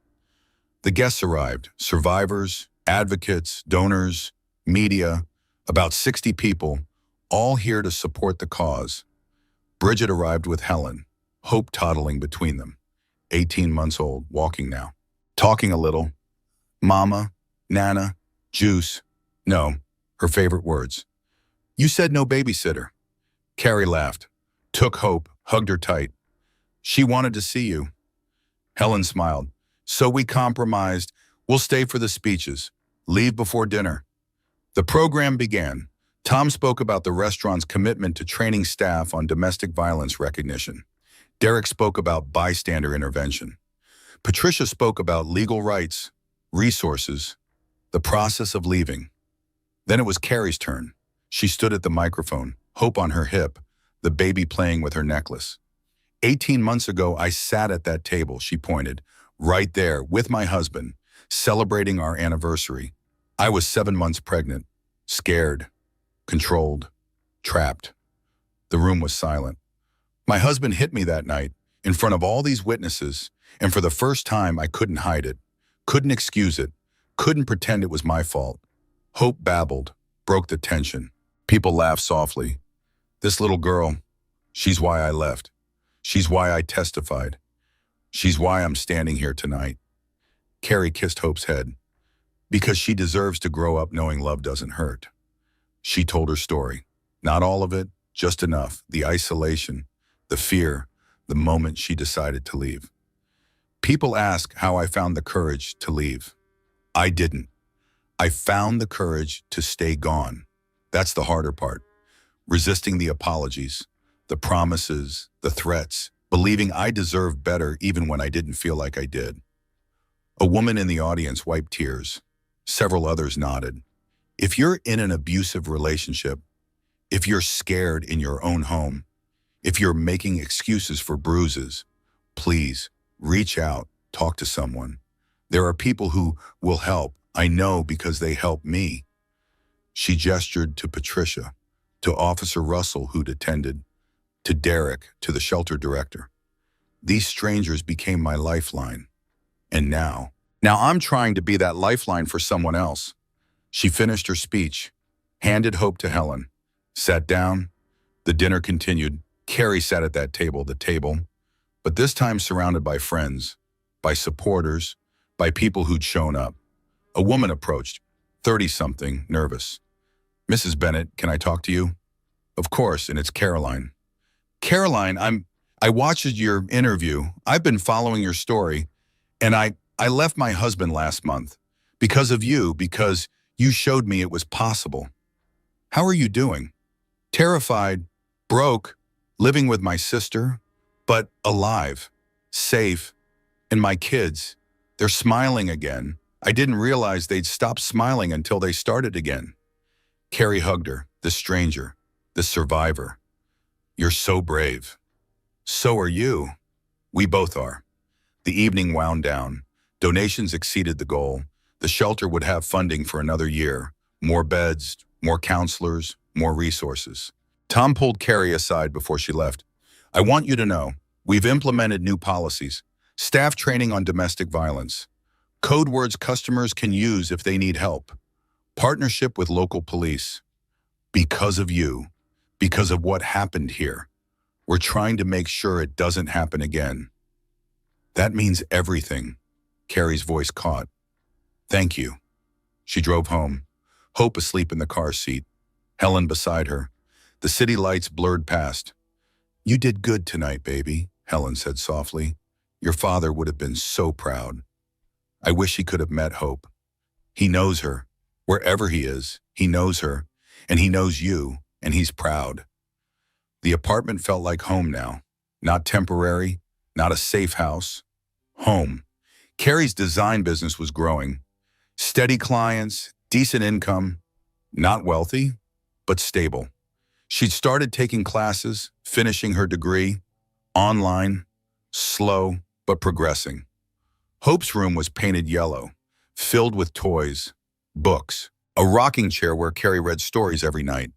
The guests arrived, survivors, advocates, donors, media, about 60 people, all here to support the cause. Bridget arrived with Helen, Hope toddling between them, 18 months old, walking now. Talking a little. Mama, Nana, juice. No, her favorite words. "You said no babysitter." Carrie laughed, took Hope, hugged her tight. "She wanted to see you." Helen smiled. "So we compromised. We'll stay for the speeches. Leave before dinner." The program began. Tom spoke about the restaurant's commitment to training staff on domestic violence recognition. Derek spoke about bystander intervention. Patricia spoke about legal rights, resources, the process of leaving. Then it was Carrie's turn. She stood at the microphone, Hope on her hip, the baby playing with her necklace. 18 months ago, I sat at that table, she pointed, right there with my husband, celebrating our anniversary. I was 7 months pregnant, scared, controlled, trapped. The room was silent. My husband hit me that night, in front of all these witnesses, and for the first time I couldn't hide it, couldn't excuse it, couldn't pretend it was my fault. Hope babbled, broke the tension. People laughed softly. This little girl, she's why I left. She's why I testified. She's why I'm standing here tonight. Carrie kissed Hope's head. Because she deserves to grow up knowing love doesn't hurt. She told her story. Not all of it, just enough. The isolation, the fear, the moment she decided to leave. People ask how I found the courage to leave. I didn't. I found the courage to stay gone. That's the harder part. Resisting the apologies, the promises, the threats, believing I deserved better even when I didn't feel like I did. A woman in the audience wiped tears. Several others nodded. If you're in an abusive relationship, if you're scared in your own home, if you're making excuses for bruises, please reach out, talk to someone. There are people who will help. I know because they helped me. She gestured to Patricia, to Officer Russell who'd attended, to Derek, to the shelter director. These strangers became my lifeline. And now I'm trying to be that lifeline for someone else. She finished her speech, handed Hope to Helen, sat down. The dinner continued. Carrie sat at that table, but this time surrounded by friends, by supporters, by people who'd shown up. A woman approached, 30-something, nervous. "Mrs. Bennett, can I talk to you?" "Of course, and it's Caroline." "Caroline, I watched your interview. I've been following your story, and I left my husband last month because of you, because you showed me it was possible." "How are you doing?" "Terrified, broke, living with my sister, but alive, safe, and my kids, they're smiling again. I didn't realize they'd stop smiling until they started again." Carrie hugged her, this stranger, this survivor. "You're so brave." "So are you." "We both are." The evening wound down. Donations exceeded the goal. The shelter would have funding for another year. More beds, more counselors, more resources. Tom pulled Carrie aside before she left. "I want you to know, we've implemented new policies. Staff training on domestic violence. Code words customers can use if they need help. Partnership with local police. Because of you, because of what happened here, we're trying to make sure it doesn't happen again." "That means everything," Carrie's voice caught. "Thank you." She drove home, Hope asleep in the car seat, Helen beside her. The city lights blurred past. "You did good tonight, baby," Helen said softly. Your father would have been so proud. I wish he could have met Hope. He knows her. Wherever he is, he knows her, and he knows you, and he's proud. The apartment felt like home now. Not temporary, not a safe house. Home. Carrie's design business was growing. Steady clients, decent income, not wealthy, but stable. She'd started taking classes, finishing her degree, online, slow but progressing. Hope's room was painted yellow, filled with toys, books, a rocking chair where Carrie read stories every night.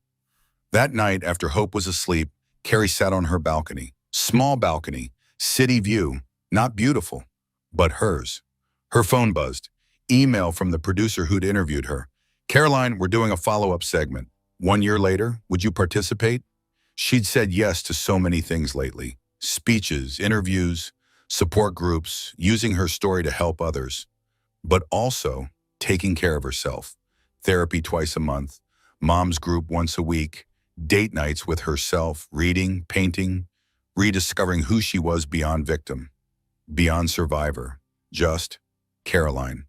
That night, after Hope was asleep, Carrie sat on her balcony. Small balcony, city view, not beautiful, but hers. Her phone buzzed. Email from the producer who'd interviewed her. Caroline, we're doing a follow-up segment. 1 year later, would you participate? She'd said yes to so many things lately. Speeches, interviews, support groups, using her story to help others, but also taking care of herself. Therapy twice a month, mom's group once a week, date nights with herself, reading, painting, rediscovering who she was beyond victim, beyond survivor, just Caroline.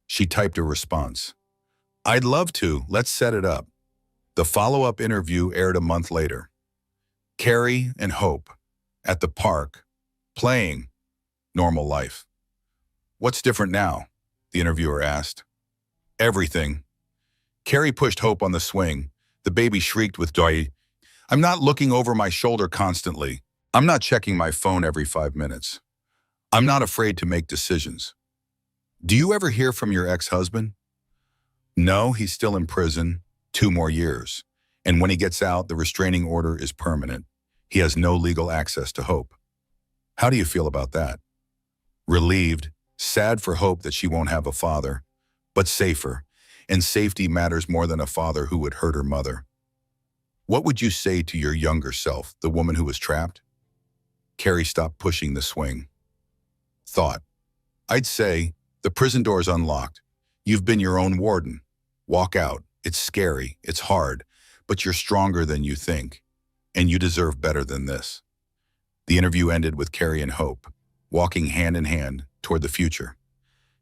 She typed a response. I'd love to, let's set it up. The follow-up interview aired a month later. Carrie and Hope at the park, playing normal life. What's different now? The interviewer asked. Everything. Carrie pushed Hope on the swing. The baby shrieked with joy. I'm not looking over my shoulder constantly. I'm not checking my phone every 5 minutes. I'm not afraid to make decisions. Do you ever hear from your ex-husband? No, he's still in prison, 2 more years. And when he gets out, the restraining order is permanent. He has no legal access to Hope. How do you feel about that? Relieved, sad for Hope that she won't have a father, but safer, and safety matters more than a father who would hurt her mother. What would you say to your younger self, the woman who was trapped? Carrie stopped pushing the swing. Thought. I'd say, the prison door's unlocked. You've been your own warden. Walk out. It's scary, it's hard, but you're stronger than you think, and you deserve better than this. The interview ended with Carrie and Hope, walking hand in hand toward the future.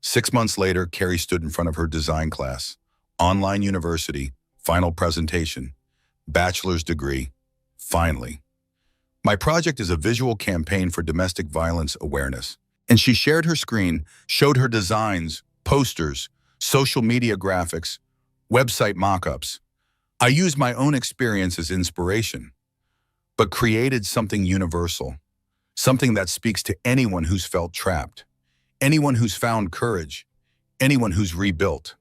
6 months later, Carrie stood in front of her design class, online university, final presentation, bachelor's degree, finally. My project is a visual campaign for domestic violence awareness. And she shared her screen, showed her designs, posters, social media graphics, website mock-ups. I used my own experience as inspiration, but created something universal, something that speaks to anyone who's felt trapped, anyone who's found courage, anyone who's rebuilt.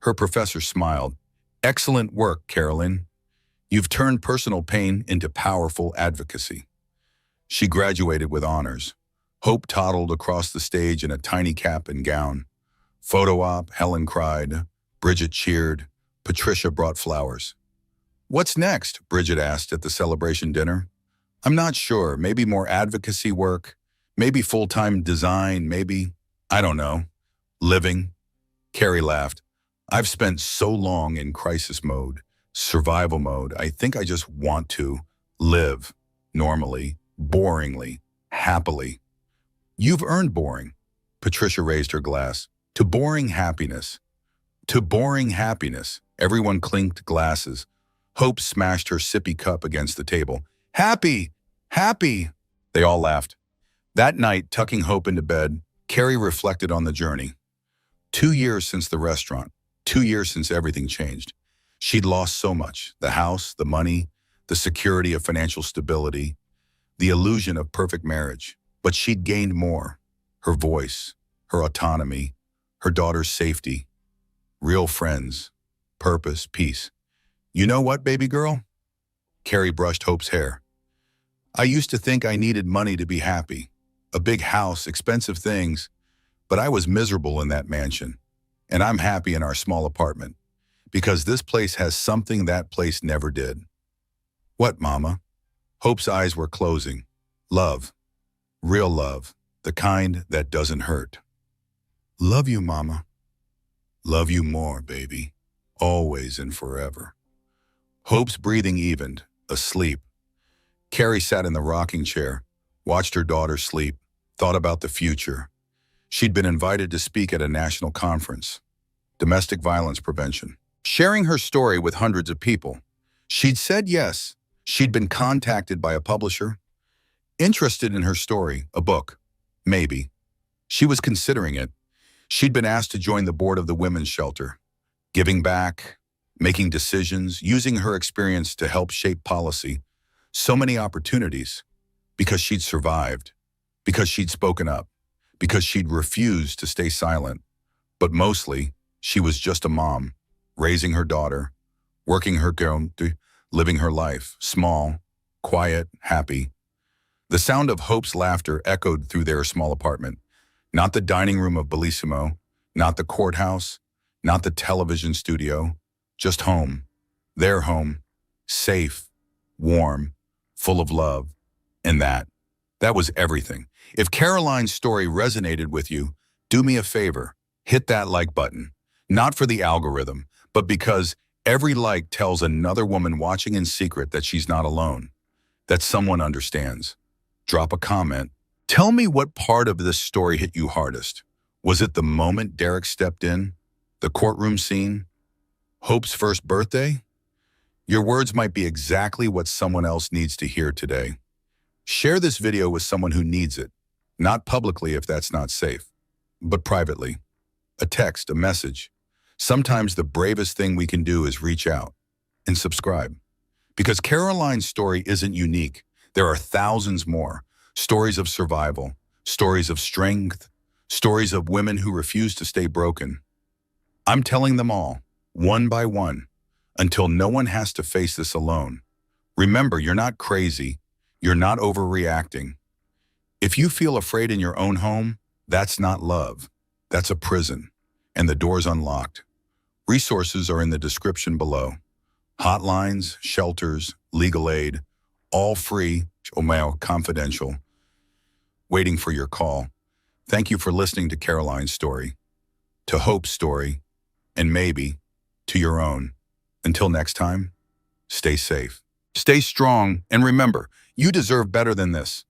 Her professor smiled. Excellent work, Carolyn. You've turned personal pain into powerful advocacy. She graduated with honors. Hope toddled across the stage in a tiny cap and gown. Photo op, Helen cried. Bridget cheered. Patricia brought flowers. What's next? Bridget asked at the celebration dinner. I'm not sure. Maybe more advocacy work. Maybe full-time design. Maybe, I don't know, living. Carrie laughed. I've spent so long in crisis mode, survival mode. I think I just want to live normally, boringly, happily. You've earned boring. Patricia raised her glass. To boring happiness. To boring happiness. Everyone clinked glasses. Hope smashed her sippy cup against the table. Happy! Happy! They all laughed. That night, tucking Hope into bed, Carrie reflected on the journey. 2 years since the restaurant. 2 years since everything changed. She'd lost so much. The house, the money, the security of financial stability, the illusion of perfect marriage. But she'd gained more. Her voice, her autonomy, her daughter's safety, real friends, purpose, peace. You know what, baby girl? Carrie brushed Hope's hair. I used to think I needed money to be happy. A big house, expensive things. But I was miserable in that mansion. And I'm happy in our small apartment. Because this place has something that place never did. What, Mama? Hope's eyes were closing. Love. Real love, the kind that doesn't hurt. Love you, Mama. Love you more, baby. Always and forever. Hope's breathing evened, asleep. Carrie sat in the rocking chair, watched her daughter sleep. thought about the future. She'd been invited to speak at a national conference, domestic violence prevention, sharing her story with hundreds of people. She'd said yes. She'd been contacted by a publisher, interested in her story, a book, maybe. She was considering it. She'd been asked to join the board of the women's shelter, giving back, making decisions, using her experience to help shape policy. So many opportunities, because she'd survived, because she'd spoken up, because she'd refused to stay silent. But mostly, she was just a mom, raising her daughter, working her own, living her life, small, quiet, happy. The sound of Hope's laughter echoed through their small apartment. Not the dining room of Bellissimo, not the courthouse, not the television studio, just home. Their home, safe, warm, full of love. And that was everything. If Caroline's story resonated with you, do me a favor, hit that like button. Not for the algorithm, but because every like tells another woman watching in secret that she's not alone, that someone understands. Drop a comment. Tell me what part of this story hit you hardest. Was it the moment Derek stepped in? The courtroom scene? Hope's first birthday? Your words might be exactly what someone else needs to hear today. Share this video with someone who needs it. Not publicly if that's not safe, but privately. A text, a message. Sometimes the bravest thing we can do is reach out and subscribe. Because Caroline's story isn't unique. There are thousands more. Stories of survival, stories of strength, stories of women who refuse to stay broken. I'm telling them all, one by one, until no one has to face this alone. Remember, you're not crazy. You're not overreacting. If you feel afraid in your own home, that's not love. That's a prison, and the door's unlocked. Resources are in the description below. Hotlines, shelters, legal aid, all free, or confidential, waiting for your call. Thank you for listening to Caroline's story, to Hope's story, and maybe to your own. Until next time, stay safe, stay strong, and remember, you deserve better than this.